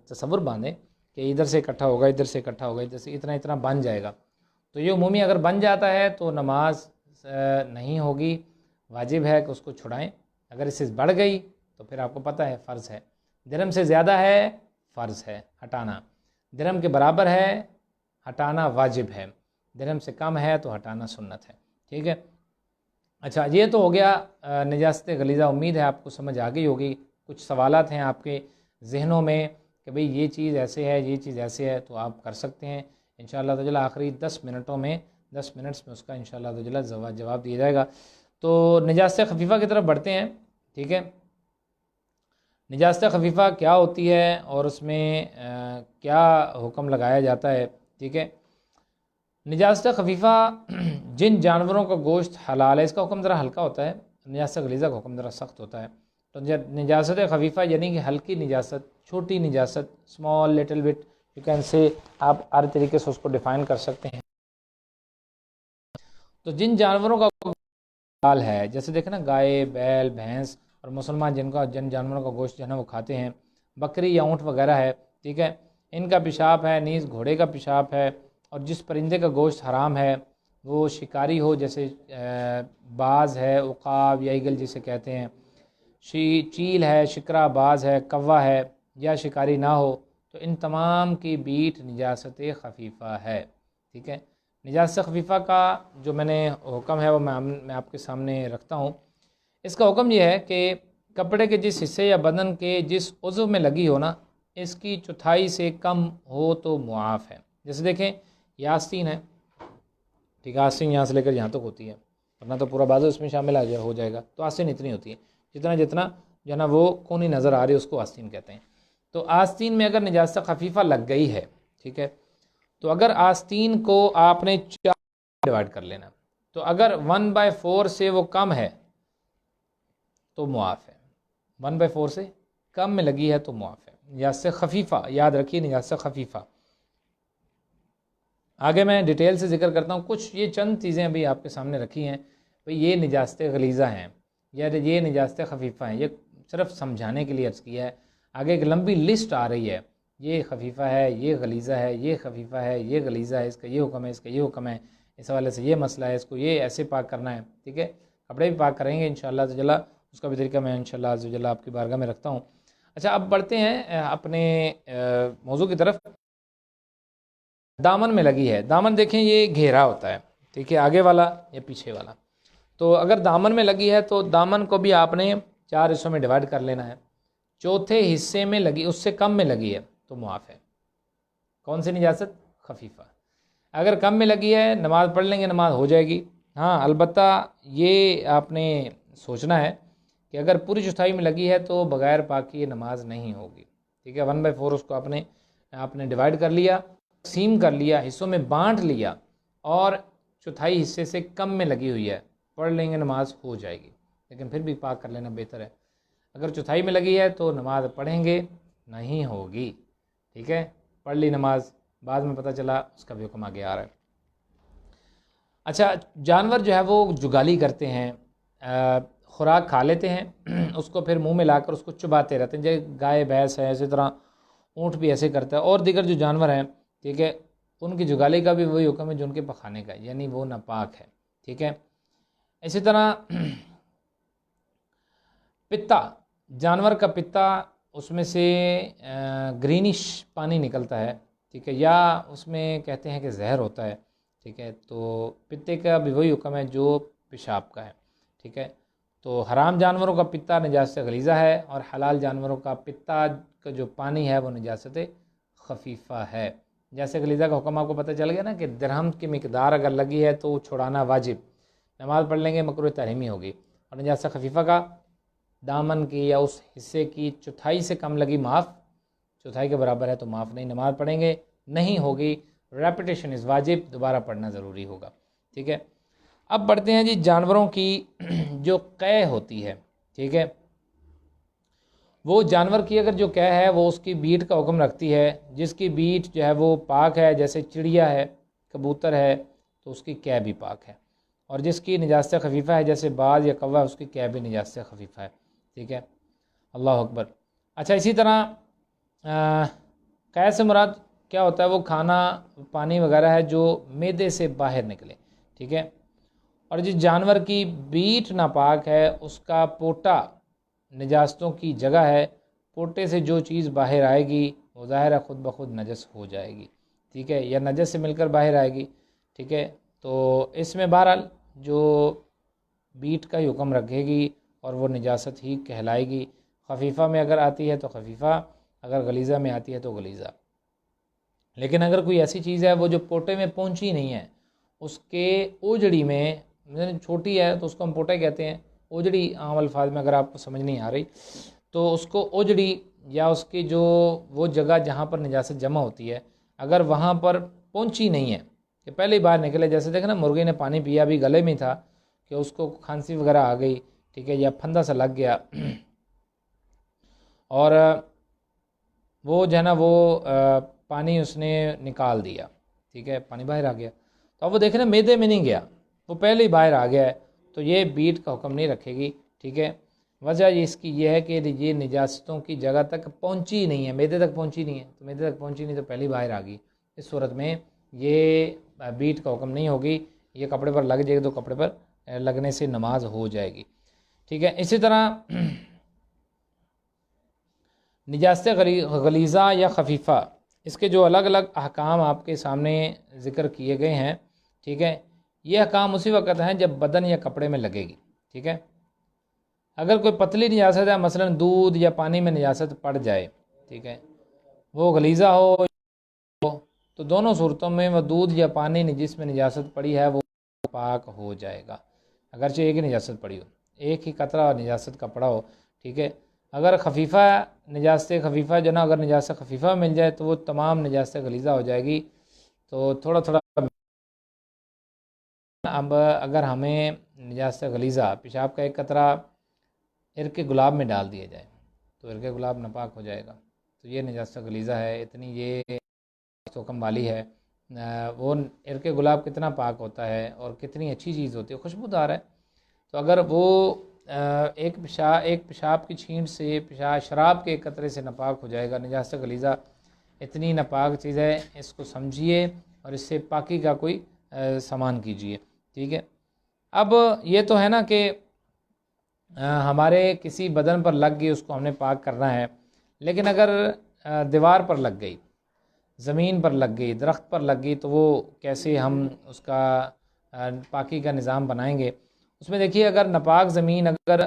تصور باندھیں کہ ادھر سے اکٹھا ہوگا، ادھر سے اکٹھا ہوگا، ادھر سے اتنا بن جائے گا۔ تو یہ عمومی اگر بن جاتا ہے تو نماز نہیں ہوگی، واجب ہے کہ اس کو چھڑائیں۔ اگر اس سے بڑھ گئی تو پھر آپ کو پتہ ہے فرض ہے، درہم سے زیادہ ہے فرض ہے ہٹانا، درہم کے برابر ہے ہٹانا واجب ہے، درہم سے کم ہے تو ہٹانا سنت ہے، ٹھیک ہے۔ اچھا، یہ تو ہو گیا نجاست غلیظہ۔ امید ہے آپ کو سمجھ آ گئی ہوگی۔ کچھ سوالات ہیں آپ کے ذہنوں میں کہ بھئی یہ چیز ایسے ہے، یہ چیز ایسے ہے، تو آپ کر سکتے ہیں انشاءاللہ تعالی۔ آخری 10 منٹوں میں 10 منٹس میں اس کا انشاءاللہ تعالی جواب دیا جائے گا۔ تو نجاست خفیفہ کی طرف بڑھتے ہیں، ٹھیک ہے۔ نجاست خفیفہ کیا ہوتی ہے اور اس میں کیا حکم لگایا جاتا ہے، ٹھیک ہے۔ نجاست خفیفہ جن جانوروں کا گوشت حلال ہے، اس کا حکم ذرا ہلکا ہوتا ہے، نجاست غلیظہ کا حکم ذرا سخت ہوتا ہے۔ تو نجاست خفیفہ یعنی کہ ہلکی نجاست، چھوٹی نجاست، small little bit you can say, آپ ہر طریقے سے اس کو ڈیفائن کر سکتے ہیں۔ تو جن جانوروں کا حلال ہے، جیسے دیکھیں نا گائے، بیل، بھینس، اور مسلمان جن جانوروں کا گوشت جو ہے نا وہ کھاتے ہیں، بکری یا اونٹ وغیرہ ہے، ٹھیک ہے، ان کا پیشاب ہے، نیز گھوڑے کا پیشاب ہے، اور جس پرندے کا گوشت حرام ہے وہ شکاری ہو، جیسے باز ہے، عقاب یا ایگل جسے کہتے ہیں، چیل ہے، شکرا باز ہے، کوا ہے، یا شکاری نہ ہو، تو ان تمام کی بیٹ نجاست خفیفہ ہے، ٹھیک ہے۔ نجاست خفیفہ کا جو میں نے حکم ہے وہ میں آپ کے سامنے رکھتا ہوں۔ اس کا حکم یہ ہے کہ کپڑے کے جس حصے یا بدن کے جس عضو میں لگی ہو نا، اس کی چوتھائی سے کم ہو تو معاف ہے۔ جیسے دیکھیں یہ آستین ہے، ٹھیک ہے، آستین یہاں سے لے کر یہاں تک ہوتی ہے، ورنہ تو پورا بازو اس میں شامل ہو جائے گا، تو آستین اتنی ہوتی ہے، جتنا جو ہے نا وہ کونی نظر آ رہی ہے اس کو آستین کہتے ہیں۔ تو آستین میں اگر نجاست خفیفہ لگ گئی ہے، ٹھیک ہے، تو اگر آستین کو آپ نے 4 ڈیوائڈ کر لینا، تو اگر 1/4 سے وہ کم ہے تو معاف ہے، 1/4 سے کم میں لگی ہے تو معاف ہے۔ نجاست خفیفہ، یاد رکھیے نجاست خفیفہ، آگے میں ڈیٹیل سے ذکر کرتا ہوں۔ کچھ یہ چند چیزیں ابھی آپ کے سامنے رکھی ہیں، بھئی یہ نجاست غلیظہ ہیں یا یہ نجاست خفیفہ ہیں، یہ صرف سمجھانے کے لیے عرض کیا ہے۔ آگے ایک لمبی لسٹ آ رہی ہے، یہ خفیفہ ہے، یہ غلیظہ ہے، یہ خفیفہ ہے، یہ غلیظہ ہے، اس کا یہ حکم ہے، اس کا یہ حکم ہے، اس حوالے سے یہ مسئلہ ہے، اس کو یہ ایسے پاک کرنا ہے، ٹھیک ہے۔ کپڑے بھی پاک کریں گے انشاءاللہ تعالی، اس کا بھی طریقہ میں انشاءاللہ تعالی آپ کی بارگاہ میں رکھتا ہوں۔ اچھا، اب بڑھتے ہیں اپنے موضوع کی طرف۔ دامن میں لگی ہے، دامن دیکھیں یہ گھیرا ہوتا ہے، ٹھیک ہے، آگے والا یا پیچھے والا۔ تو اگر دامن میں لگی ہے تو دامن کو بھی آپ نے 4 حصوں میں ڈیوائیڈ کر لینا ہے۔ چوتھے حصے میں لگی، اس سے کم میں لگی ہے تو معاف ہے۔ کون سی نجاست؟ خفیفہ۔ اگر کم میں لگی ہے نماز پڑھ لیں گے، نماز ہو جائے گی۔ ہاں البتہ یہ آپ نے سوچنا ہے کہ اگر پوری چوتھائی میں لگی ہے تو بغیر پاکی یہ نماز نہیں ہوگی، ٹھیک ہے۔ 1/4 اس کو آپ نے ڈیوائیڈ کر لیا، تقسیم کر لیا، حصوں میں بانٹ لیا، اور چوتھائی حصے سے کم میں لگی ہوئی ہے، پڑھ لیں گے نماز ہو جائے گی، لیکن پھر بھی پاک کر لینا بہتر ہے۔ اگر چوتھائی میں لگی ہے تو نماز پڑھیں گے نہیں ہوگی، ٹھیک ہے۔ پڑھ لی نماز، بعد میں پتہ چلا اس کا بھی حکم آگے آ رہا ہے۔ اچھا، جانور جو ہے وہ جگالی کرتے ہیں، خوراک کھا لیتے ہیں اس کو پھر منہ میں لا کر اس کو چباتے رہتے ہیں، جیسے گائے بھینس ہے، اسی طرح اونٹ بھی ایسے کرتا ہے، اور دیگر جو جانور ہیں، ٹھیک ہے، ان کی جگالی کا بھی وہی حکم ہے جو ان کے پخانے کا ہے، یعنی وہ ناپاک ہے، ٹھیک ہے۔ اسی طرح پتا، جانور کا پتا، اس میں سے گرینش پانی نکلتا ہے، ٹھیک ہے، یا اس میں کہتے ہیں کہ زہر ہوتا ہے، ٹھیک ہے۔ تو پتے کا بھی وہی حکم ہے جو پیشاب کا ہے، ٹھیک ہے۔ تو حرام جانوروں کا پتا نجاست غلیظہ ہے، اور حلال جانوروں کا پتا کا جو پانی ہے وہ نجاست خفیفہ ہے۔ جیسے غلیظہ کا حکم آپ کو پتہ چل گیا نا کہ درہم کی مقدار اگر لگی ہے تو چھڑانا واجب، نماز پڑھ لیں گے مکروہ تحریمی ہوگی۔ اور نجاست خفیفہ کا دامن کی یا اس حصے کی چوتھائی سے کم لگی معاف، چوتھائی کے برابر ہے تو معاف نہیں، نماز پڑھیں گے نہیں ہوگی، ریپیٹیشن از واجب، دوبارہ پڑھنا ضروری ہوگا، ٹھیک ہے۔ اب بڑھتے ہیں جی جانوروں کی جو قے ہوتی ہے، ٹھیک ہے، وہ جانور کی اگر جو قے ہے وہ اس کی بیٹ کا حکم رکھتی ہے، جس کی بیٹ جو ہے وہ پاک ہے، جیسے چڑیا ہے، کبوتر ہے، تو اس کی قے بھی پاک ہے، اور جس کی نجاست خفیفہ ہے جیسے باز یا کوا، اس کی قے بھی نجاست خفیفہ ہے، ٹھیک ہے۔ اللہ اکبر۔ اچھا، اسی طرح قے سے مراد کیا ہوتا ہے؟ وہ کھانا پانی وغیرہ ہے جو معدے سے باہر نکلے، ٹھیک ہے۔ اور جس جانور کی بیٹ ناپاک ہے اس کا پوٹا نجاستوں کی جگہ ہے، پوٹے سے جو چیز باہر آئے گی وہ ظاہر ہے خود بخود نجس ہو جائے گی، ٹھیک ہے، یا نجس سے مل کر باہر آئے گی، ٹھیک ہے۔ تو اس میں بہرحال جو بیٹ کا ہی حکم رکھے گی اور وہ نجاست ہی کہلائے گی۔ خفیفہ میں اگر آتی ہے تو خفیفہ، اگر غلیظہ میں آتی ہے تو غلیظہ۔ لیکن اگر کوئی ایسی چیز ہے وہ جو پوٹے میں پہنچی نہیں ہے، اس کے اوجڑی میں، چھوٹی ہے تو اس کو ہم پوٹے کہتے ہیں، اوجڑی عام الفاظ میں اگر آپ کو سمجھ نہیں آ رہی تو اس کو اوجڑی، یا اس کی جو وہ جگہ جہاں پر نجاست جمع ہوتی ہے اگر وہاں پر پہنچی نہیں ہے کہ پہلے ہی باہر نکلے، جیسے دیکھیں نا مرغی نے پانی پیا بھی گلے میں تھا کہ اس کو کھانسی وغیرہ آ گئی، ٹھیک ہے، یا پھندا سا لگ گیا اور وہ جو ہے نا وہ پانی اس نے نکال دیا، ٹھیک ہے، پانی باہر آ گیا، تو اب وہ دیکھیں نا معدے میں نہیں گیا، وہ پہلے ہی باہر آ گیا ہے، تو یہ بیٹ کا حکم نہیں رکھے گی، ٹھیک ہے۔ وجہ اس کی یہ ہے کہ یہ نجاستوں کی جگہ تک پہنچی نہیں ہے، معدے تک پہنچی نہیں ہے، تو معدے تک پہنچی نہیں تو پہلے ہی باہر آ گئی، اس صورت میں یہ بیٹ کا حکم نہیں ہوگی، یہ کپڑے پر لگ جائے گی تو کپڑے پر لگنے سے نماز ہو جائے گی، ٹھیک ہے۔ اسی طرح نجاست غلیظہ یا خفیفہ، اس کے جو الگ الگ احکام آپ کے سامنے ذکر کیے گئے ہیں، ٹھیک ہے، یہ احکام اسی وقت ہیں جب بدن یا کپڑے میں لگے گی، ٹھیک ہے۔ اگر کوئی پتلی نجاست ہے، مثلا دودھ یا پانی میں نجاست پڑ جائے، ٹھیک ہے، وہ غلیظہ ہو تو دونوں صورتوں میں وہ دودھ یا پانی جس میں نجاست پڑی ہے وہ پاک ہو جائے گا، اگرچہ ایک ہی نجاست پڑی ہو، ایک ہی قطرہ نجاست کا پڑا ہو، ٹھیک ہے۔ اگر خفیفہ نجاست خفیفہ جو نا اگر نجاست خفیفہ مل جائے تو وہ تمام نجاست غلیظہ ہو جائے گی، تو تھوڑا تھوڑا اب اگر ہمیں نجاست غلیظہ پیشاب کا ایک قطرہ عرق گلاب میں ڈال دیا جائے تو عرق گلاب ناپاک ہو جائے گا، تو یہ نجاست غلیظہ ہے، اتنی یہ حکم والی ہے۔ وہ عرق گلاب کتنا پاک ہوتا ہے اور کتنی اچھی چیز ہوتی ہے، خوشبودار ہے، تو اگر وہ ایک پیشاب کی چھینٹ سے شراب کے ایک قطرے سے ناپاک ہو جائے گا، نجاست غلیظہ اتنی ناپاک چیز ہے، اس کو سمجھیے اور اس سے پاکی کا کوئی سامان کیجیے، ٹھیک ہے۔ اب یہ تو ہے نا کہ ہمارے کسی بدن پر لگ گئی، اس کو ہم نے پاک کرنا ہے، لیکن اگر دیوار پر لگ گئی، زمین پر لگ گئی، درخت پر لگ گئی، تو وہ کیسے ہم اس کا پاکی کا نظام بنائیں گے؟ اس میں دیکھیے، اگر ناپاک زمین اگر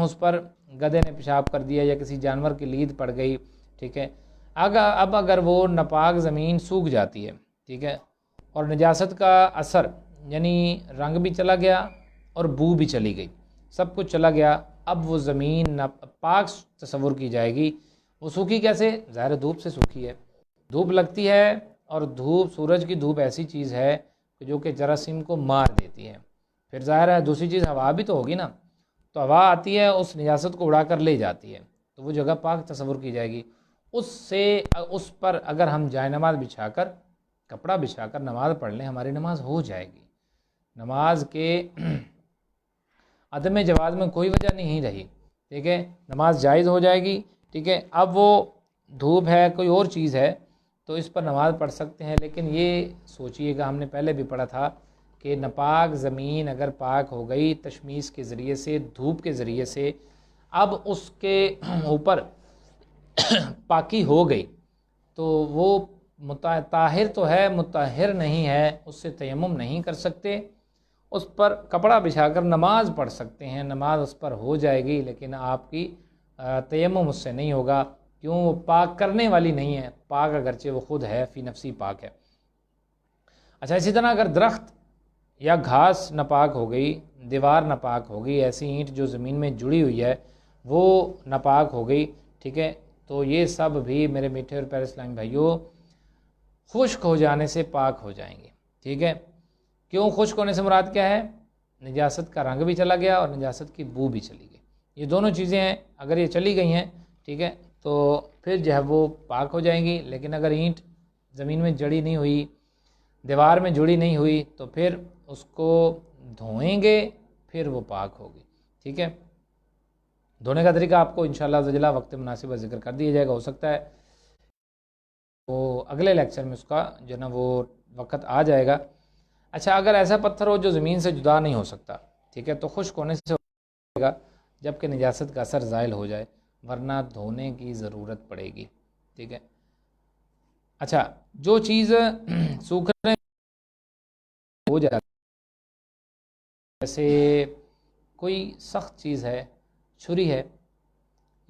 اس پر گدھے نے پیشاب کر دیا یا کسی جانور کی لید پڑ گئی، ٹھیک ہے، اب اگر وہ ناپاک زمین سوکھ جاتی ہے، ٹھیک ہے، اور نجاست کا اثر یعنی رنگ بھی چلا گیا اور بو بھی چلی گئی، سب کچھ چلا گیا، اب وہ زمین پاک تصور کی جائے گی۔ وہ سوکھی کیسے؟ ظاہر دھوپ سے سوکھی ہے، دھوپ لگتی ہے، اور دھوپ، سورج کی دھوپ ایسی چیز ہے جو کہ جراثیم کو مار دیتی ہے۔ پھر ظاہر ہے دوسری چیز ہوا بھی تو ہوگی نا، تو ہوا آتی ہے، اس نجاست کو اڑا کر لے جاتی ہے، تو وہ جگہ پاک تصور کی جائے گی۔ اس پر اگر ہم جائے نماز بچھا کر، کپڑا بچھا کر نماز پڑھ لیں، ہماری نماز ہو جائے گی۔ نماز کے عدم جواز میں کوئی وجہ نہیں رہی، ٹھیک ہے، نماز جائز ہو جائے گی، ٹھیک ہے۔ اب وہ دھوپ ہے، کوئی اور چیز ہے، تو اس پر نماز پڑھ سکتے ہیں، لیکن یہ سوچئے گا، ہم نے پہلے بھی پڑھا تھا کہ ناپاک زمین اگر پاک ہو گئی تشمیس کے ذریعے سے، دھوپ کے ذریعے سے، اب اس کے اوپر پاکی ہو گئی، تو وہ طاہر تو ہے، مطہر نہیں ہے، اس سے تیمم نہیں کر سکتے، اس پر کپڑا بچھا کر نماز پڑھ سکتے ہیں، نماز اس پر ہو جائے گی، لیکن آپ کی تیمم اس سے نہیں ہوگا، کیوں؟ وہ پاک کرنے والی نہیں ہے، پاک اگرچہ وہ خود ہے، فی نفسی پاک ہے۔ اچھا، اسی طرح اگر درخت یا گھاس ناپاک ہو گئی، دیوار ناپاک ہو گئی، ایسی اینٹ جو زمین میں جڑی ہوئی ہے وہ ناپاک ہو گئی، ٹھیک ہے، تو یہ سب بھی میرے میٹھے اور پیارے اسلامی بھائیوں خشک ہو جانے سے پاک ہو جائیں گے، ٹھیک ہے۔ کیوں خشک ہونے سے مراد کیا ہے؟ نجاست کا رنگ بھی چلا گیا اور نجاست کی بو بھی چلی گئی، یہ دونوں چیزیں ہیں، اگر یہ چلی گئی ہیں، ٹھیک ہے، تو پھر جو ہے وہ پاک ہو جائیں گی۔ لیکن اگر اینٹ زمین میں جڑی نہیں ہوئی، دیوار میں جڑی نہیں ہوئی، تو پھر اس کو دھوئیں گے، پھر وہ پاک ہوگی، ٹھیک ہے۔ دھونے کا طریقہ آپ کو انشاءاللہ عزوجل وقت مناسب ذکر کر دیا جائے گا، ہو سکتا ہے وہ اگلے لیکچر میں اس کا جو ہے نا وہ وقت آ جائے گا۔ اچھا، اگر ایسا پتھر ہو جو زمین سے جدا نہیں ہو سکتا، ٹھیک ہے، تو خشک ہونے سے ہوگا گا جب کہ نجاست کا اثر زائل ہو جائے، ورنہ دھونے کی ضرورت پڑے گی، ٹھیک ہے۔ اچھا، جو چیز سوکھنے ہو جائے، جیسے کوئی سخت چیز ہے، چھری ہے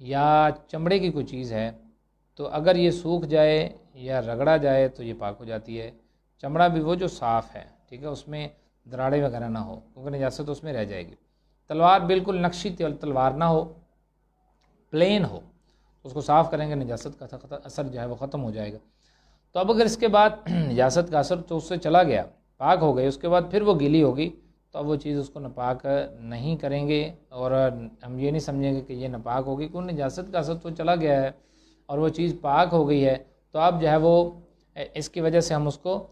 یا چمڑے کی کوئی چیز ہے، تو اگر یہ سوکھ جائے یا رگڑا جائے تو یہ پاک ہو جاتی ہے۔ چمڑا بھی وہ جو صاف ہے، ٹھیک ہے، اس میں دراڑے وغیرہ نہ ہو، کیونکہ نجاست اس میں رہ جائے گی۔ تلوار بالکل نقشی تلوار نہ ہو، پلین ہو، اس کو صاف کریں گے، نجاست کا اثر جو ہے وہ ختم ہو جائے گا۔ تو اب اگر اس کے بعد نجاست کا اثر تو اس سے چلا گیا، پاک ہو گئی، اس کے بعد پھر وہ گیلی ہوگی، تو اب وہ چیز اس کو ناپاک نہیں کریں گے، اور ہم یہ نہیں سمجھیں گے کہ یہ ناپاک ہوگی، کیونکہ نجاست کا اثر تو چلا گیا ہے اور وہ چیز پاک ہو گئی ہے، تو اب جو ہے وہ اس کی وجہ سے ہم اس کو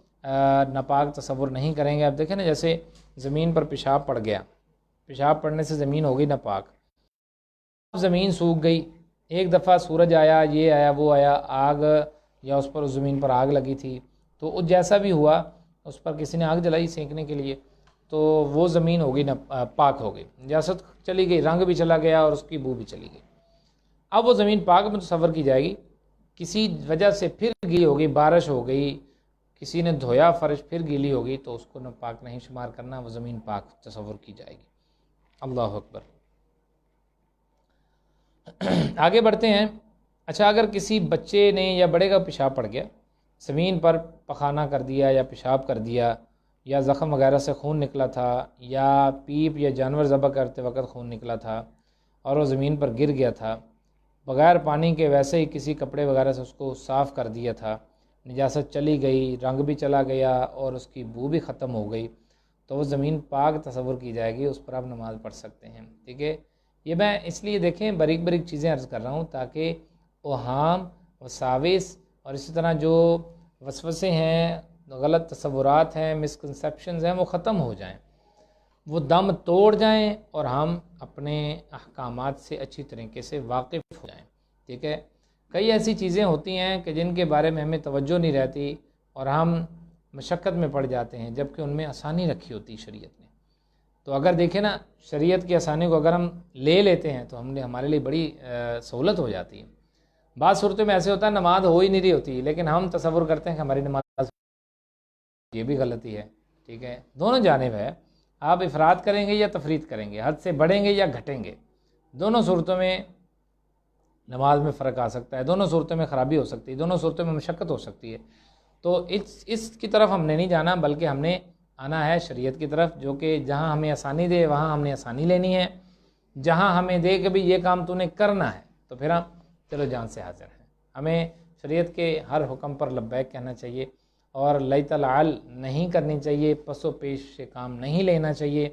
ناپاک تصور نہیں کریں گے۔ اب دیکھیں نا، جیسے زمین پر پیشاب پڑ گیا، پیشاب پڑنے سے زمین ہو گئی ناپاک، اب زمین سوکھ گئی، ایک دفعہ سورج آیا، یہ آیا، وہ آیا، آگ، یا اس پر اس زمین پر آگ لگی تھی، تو جیسا بھی ہوا، اس پر کسی نے آگ جلائی سینکنے کے لیے، تو وہ زمین ہو گئی پاک ہو گئی، نجاست چلی گئی، رنگ بھی چلا گیا اور اس کی بو بھی چلی گئی۔ اب وہ زمین پاک متصور کی جائے گی، کسی وجہ سے پھر گیلی ہو گئی، بارش ہو گئی، کسی نے دھویا فرش، پھر گیلی ہو گئی، تو اس کو پاک نہیں شمار کرنا، وہ زمین پاک تصور کی جائے گی۔ اللہ اکبر۔ آگے بڑھتے ہیں۔ اچھا، اگر کسی بچے نے یا بڑے کا پیشاب پڑ گیا، زمین پر پخانہ کر دیا یا پیشاب کر دیا، یا زخم وغیرہ سے خون نکلا تھا، یا پیپ یا جانور ذبح کرتے وقت خون نکلا تھا اور وہ زمین پر گر گیا تھا، بغیر پانی کے ویسے ہی کسی کپڑے وغیرہ سے اس کو صاف کر دیا تھا، نجاست چلی گئی، رنگ بھی چلا گیا اور اس کی بو بھی ختم ہو گئی، تو وہ زمین پاک تصور کی جائے گی، اس پر آپ نماز پڑھ سکتے ہیں، ٹھیک ہے۔ یہ میں اس لیے دیکھیں باریک باریک چیزیں عرض کر رہا ہوں تاکہ اوہام، وساوس اور اسی طرح جو وسوسے ہیں، غلط تصورات ہیں، مسکنسیپشنز ہیں، وہ ختم ہو جائیں، وہ دم توڑ جائیں اور ہم اپنے احکامات سے اچھی طریقے سے واقف ہو جائیں، ٹھیک ہے۔ کئی ایسی چیزیں ہوتی ہیں کہ جن کے بارے میں ہمیں توجہ نہیں رہتی اور ہم مشقت میں پڑ جاتے ہیں، جبکہ ان میں آسانی رکھی ہوتی شریعت نے۔ تو اگر دیکھیں نا، شریعت کی آسانی کو اگر ہم لے لیتے ہیں تو ہمارے لیے بڑی سہولت ہو جاتی ہے۔ بعض صورتوں میں ایسے ہوتا ہے نماز ہو ہی نہیں رہی ہوتی، لیکن ہم تصور کرتے ہیں کہ ہماری نماز، یہ بھی غلطی ہے، ٹھیک ہے۔ دونوں جانب ہے، آپ افراد کریں گے یا تفرید کریں گے، حد سے بڑھیں گے یا گھٹیں گے، دونوں صورتوں میں نماز میں فرق آ سکتا ہے، دونوں صورتوں میں خرابی ہو سکتی ہے، دونوں صورتوں میں مشقت ہو سکتی ہے۔ تو اس کی طرف ہم نے نہیں جانا، بلکہ ہم نے آنا ہے شریعت کی طرف، جو کہ جہاں ہمیں آسانی دے وہاں ہم نے آسانی لینی ہے، جہاں ہمیں دے کہ بھی یہ کام تو نے کرنا ہے تو پھر ہم چلو جان سے حاضر ہیں۔ ہمیں شریعت کے ہر حکم پر لبیک کہنا چاہیے اور لیتلعل نہیں کرنی چاہیے، پس و پیش سے کام نہیں لینا چاہیے،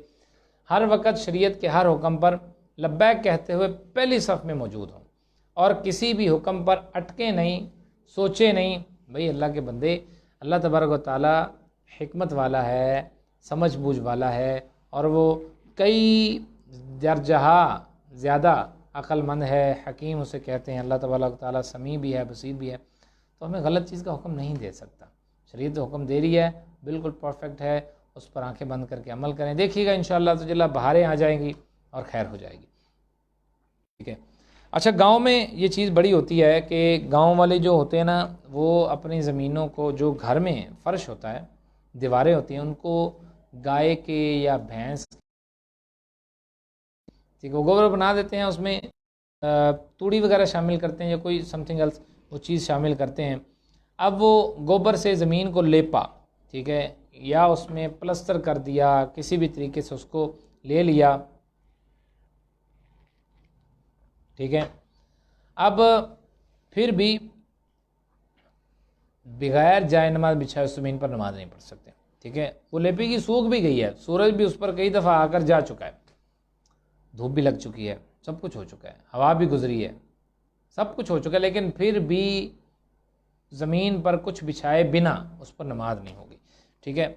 ہر وقت شریعت کے ہر حکم پر لبیک کہتے ہوئے پہلی صف میں موجود ہوں اور کسی بھی حکم پر اٹکے نہیں، سوچے نہیں۔ بھئی اللہ کے بندے، اللہ تبارک و تعالی حکمت والا ہے، سمجھ بوجھ والا ہے، اور وہ کئی درجہ زیادہ عقل مند ہے، حکیم اسے کہتے ہیں۔ اللہ تبارک و تعالی سمیع بھی ہے، بصیر بھی ہے، تو ہمیں غلط چیز کا حکم نہیں دے سکتا۔ شریعت حکم دے رہی ہے، بالکل پرفیکٹ ہے، اس پر آنکھیں بند کر کے عمل کریں، دیکھیے گا انشاءاللہ تعالی بہاریں آ جائیں گی اور خیر ہو جائے گی، ٹھیک ہے۔ اچھا، گاؤں میں یہ چیز بڑی ہوتی ہے کہ گاؤں والے جو ہوتے ہیں نا، وہ اپنی زمینوں کو، جو گھر میں فرش ہوتا ہے، دیواریں ہوتی ہیں، ان کو گائے کے یا بھینس، ٹھیک ہے، وہ گوبر بنا دیتے ہیں، اس میں توڑی وغیرہ شامل کرتے ہیں یا کوئی سم تھنگ ایلس وہ چیز شامل کرتے ہیں۔ اب وہ گوبر سے زمین کو لیپا، ٹھیک ہے، یا اس میں پلستر کر دیا، کسی بھی طریقے سے اس کو لے لیا، ٹھیک ہے۔ اب پھر بھی بغیر جائے نماز بچھائے اس زمین پر نماز نہیں پڑھ سکتے، ٹھیک ہے۔ وہ لیپی کی سوکھ بھی گئی ہے، سورج بھی اس پر کئی دفعہ آ کر جا چکا ہے، دھوپ بھی لگ چکی ہے، سب کچھ ہو چکا ہے، ہوا بھی گزری ہے، سب کچھ ہو چکا ہے، لیکن پھر بھی زمین پر کچھ بچھائے بنا اس پر نماز نہیں ہوگی، ٹھیک ہے۔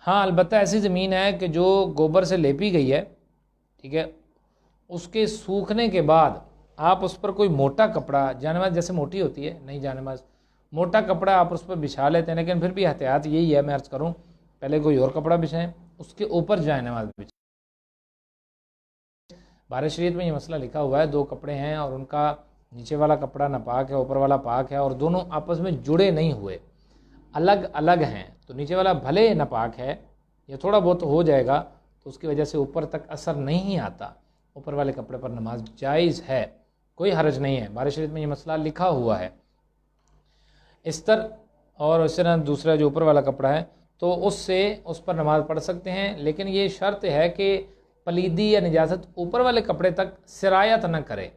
ہاں، البتہ ایسی زمین ہے کہ جو گوبر سے لیپی گئی ہے، ٹھیک ہے، اس کے سوکھنے کے بعد آپ اس پر کوئی موٹا کپڑا، جانماز جیسے موٹی ہوتی ہے، نہیں جانماز موٹا کپڑا آپ اس پر بچھا لیتے ہیں، لیکن پھر بھی احتیاط یہی ہے، میں عرض کروں، پہلے کوئی اور کپڑا بچھائیں، اس کے اوپر جانماز بچھائیں۔ بارش شریعت میں یہ مسئلہ لکھا ہوا ہے، دو کپڑے ہیں اور ان کا نیچے والا کپڑا ناپاک ہے، اوپر والا پاک ہے، اور دونوں آپس میں جڑے نہیں ہوئے، الگ الگ ہیں، تو نیچے والا بھلے ناپاک ہے، یہ تھوڑا بہت ہو جائے گا تو اس کی وجہ سے اوپر تک اثر نہیں آتا، اوپر والے کپڑے پر نماز جائز ہے، کوئی حرج نہیں ہے، بارش شریعت میں یہ مسئلہ لکھا ہوا ہے۔ استر اور اس طرح دوسرا جو اوپر والا کپڑا ہے، تو اس سے اس پر نماز پڑھ سکتے ہیں، لیکن یہ شرط ہے کہ پلیدی یا نجاست اوپر والے کپڑے تک سرایت نہ کرے،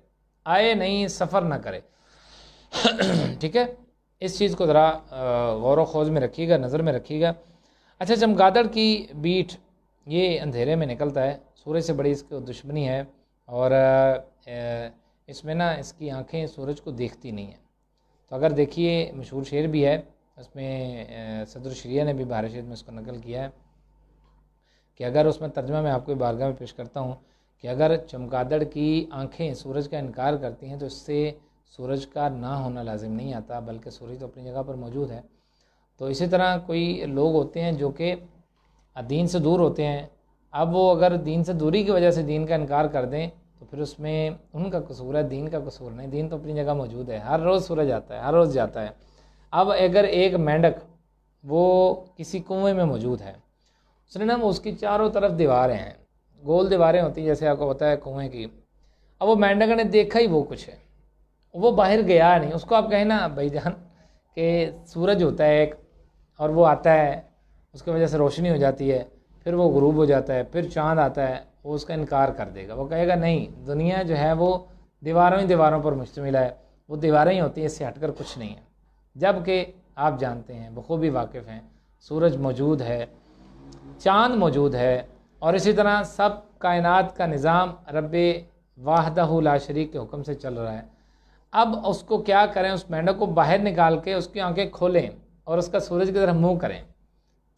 آئے نہیں، سفر نہ کرے، ٹھیک ہے۔ اس چیز کو ذرا غور و خوض میں رکھیے گا، نظر میں رکھیے گا۔ اچھا، چمگادڑ کی بیٹ یہ اندھیرے میں نکلتا ہے، سورج سے بڑی اس کو دشمنی ہے، اور اس میں نا اس کی آنکھیں سورج کو دیکھتی نہیں ہیں، تو اگر دیکھیے مشہور شعر بھی ہے، اس میں صدر شریعہ نے بھی بہار شریعت میں اس کو نقل کیا ہے کہ اگر اس میں ترجمہ میں آپ کو بارگاہ میں پیش کرتا ہوں کہ اگر چمگادڑ کی آنکھیں سورج کا انکار کرتی ہیں تو اس سے سورج کا نہ ہونا لازم نہیں آتا، بلکہ سورج تو اپنی جگہ پر موجود ہے۔ تو اسی طرح کوئی لوگ ہوتے ہیں جو کہ دین سے دور ہوتے ہیں، اب وہ اگر دین سے دوری کی وجہ سے دین کا انکار کر دیں تو پھر اس میں ان کا قصور ہے، دین کا قصور نہیں، دین تو اپنی جگہ موجود ہے، ہر روز سورج آتا ہے، ہر روز جاتا ہے۔ اب اگر ایک مینڈک وہ کسی کنویں میں موجود ہے، اس نے نا اس کی چاروں طرف دیواریں ہیں، گول دیواریں ہوتی ہیں جیسے آپ کو پتہ ہے کنویں کی، اب وہ مینڈک نے دیکھا ہی وہ کچھ ہے، وہ باہر گیا نہیں، اس کو آپ کہیں نا بھائی جان کہ سورج ہوتا ہے ایک اور وہ آتا ہے، اس کی وجہ سے روشنی ہو جاتی ہے، پھر وہ غروب ہو جاتا ہے، پھر چاند آتا ہے، وہ اس کا انکار کر دے گا، وہ کہے گا نہیں، دنیا جو ہے وہ دیواروں ہی دیواروں پر مشتمل ہے، وہ دیواریں ہی ہوتی ہیں، اس سے ہٹ کر کچھ نہیں ہے، جب کہ آپ جانتے ہیں، بخوبی واقف ہیں، سورج موجود ہے، چاند موجود ہے، اور اسی طرح سب کائنات کا نظام رب واحدہ لا شریک کے حکم سے چل رہا ہے۔ اب اس کو کیا کریں، اس مینڈک کو باہر نکال کے اس کی آنکھیں کھولیں اور اس کا سورج کی طرف منہ کریں،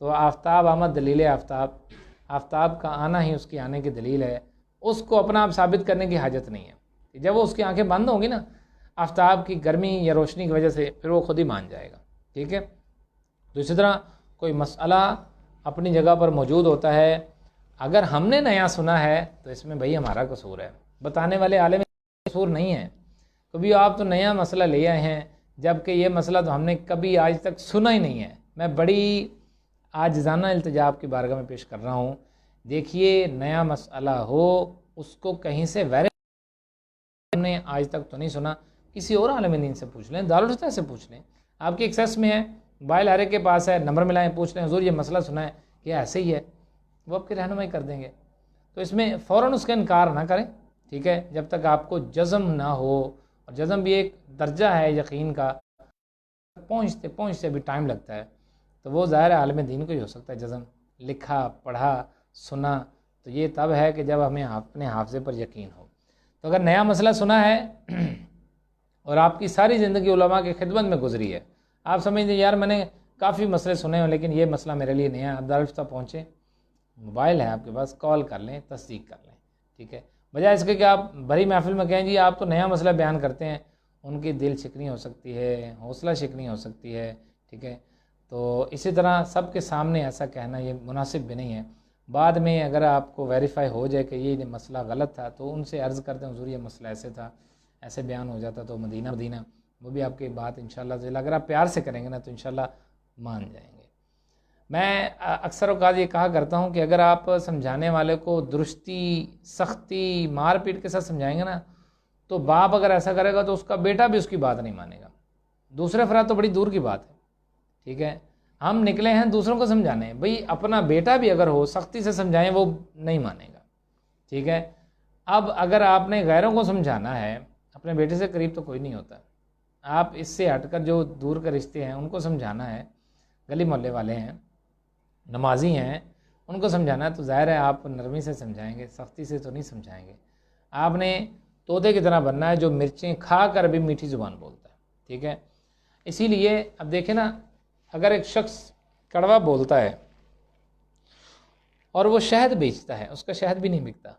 تو آفتاب آمد دلیل آفتاب کا آنا ہی اس کی آنے کی دلیل ہے۔ اس کو اپنا آپ ثابت کرنے کی حاجت نہیں ہے، جب وہ اس کی آنکھیں بند ہوں گی نا آفتاب کی گرمی یا روشنی کی وجہ سے، پھر وہ خود ہی مان جائے گا، ٹھیک ہے۔ تو اسی طرح کوئی مسئلہ اپنی جگہ پر موجود ہوتا ہے، اگر ہم نے نیا سنا ہے تو اس میں بھائی ہمارا قصور ہے، بتانے والے عالم قصور نہیں ہے۔ کبھی آپ تو نیا مسئلہ لے آئے ہیں، جبکہ یہ مسئلہ تو ہم نے کبھی آج تک سنا ہی نہیں ہے۔ میں بڑی عاجزانہ التجا آپ کی بارگاہ میں پیش کر رہا ہوں، دیکھیے نیا مسئلہ ہو اس کو کہیں سے ہم نے آج تک تو نہیں سنا، کسی اور عالم دین سے پوچھ لیں، دارالفتہ سے پوچھ لیں، آپ کی ایکسیس میں ہے، موبائل ہر ایک کے پاس ہے، نمبر ملائیں، پوچھ لیں حضور یہ مسئلہ سنا ہے کہ ایسے ہی ہے، وہ آپ کی رہنمائی کر دیں گے۔ تو اس میں فوراً اس کا انکار نہ کریں، ٹھیک ہے، جب تک آپ کو جزم نہ ہو، اور جزم بھی ایک درجہ ہے یقین کا، پہنچتے بھی ٹائم لگتا ہے، تو وہ ظاہر عالم دین کو ہی ہو سکتا ہے جزم، لکھا پڑھا سنا تو یہ تب ہے کہ جب ہمیں اپنے حافظے پر یقین ہو۔ تو اگر نیا مسئلہ سنا ہے اور آپ کی ساری زندگی علماء کی خدمت میں گزری ہے، آپ سمجھتے ہیں یار میں نے کافی مسئلے سنے ہیں لیکن یہ مسئلہ میرے لیے نیا ہے، آپ دارالفتہ پہنچیں، موبائل ہے آپ کے پاس، کال کر لیں، تصدیق کر لیں، ٹھیک ہے، بجائے اس کے کہ آپ بھری محفل میں کہیں جی آپ تو نیا مسئلہ بیان کرتے ہیں، ان کی دل شکنی ہو سکتی ہے، حوصلہ شکنی ہو سکتی ہے، ٹھیک ہے۔ تو اسی طرح سب کے سامنے ایسا کہنا یہ مناسب بھی نہیں ہے۔ بعد میں اگر آپ کو ویریفائی ہو جائے کہ یہ مسئلہ غلط تھا تو ان سے عرض کرتے ہیں حضور یہ مسئلہ ایسے تھا، ایسے بیان ہو جاتا تو مدینہ وہ بھی آپ کی بات انشاءاللہ تعالی اگر آپ پیار سے کریں گے نا تو انشاءاللہ مان جائیں گے۔ میں اکثر اوقات یہ کہا کرتا ہوں کہ اگر آپ سمجھانے والے کو درستی، سختی، مار پیٹ کے ساتھ سمجھائیں گے نا تو باپ اگر ایسا کرے گا تو اس کا بیٹا بھی اس کی بات نہیں مانے گا، دوسرے افراد تو بڑی دور کی بات ہے، ٹھیک ہے۔ ہم نکلے ہیں دوسروں کو سمجھانے، بھئی اپنا بیٹا بھی اگر ہو سختی سے سمجھائیں وہ نہیں مانے گا، ٹھیک ہے۔ اب اگر آپ نے غیروں کو سمجھانا ہے، اپنے بیٹے سے قریب تو کوئی نہیں ہوتا، آپ اس سے ہٹ کر جو دور کے رشتے ہیں ان کو سمجھانا ہے، گلی محلے والے ہیں، نمازی ہیں، ان کو سمجھانا ہے تو ظاہر ہے آپ نرمی سے سمجھائیں گے، سختی سے تو نہیں سمجھائیں گے۔ آپ نے طوطے کی طرح بننا ہے جو مرچیں کھا کر بھی میٹھی زبان بولتا ہے، ٹھیک ہے۔ اسی لیے اب دیکھیں نا، اگر ایک شخص کڑوا بولتا ہے اور وہ شہد بیچتا ہے، اس کا شہد بھی نہیں بکتا،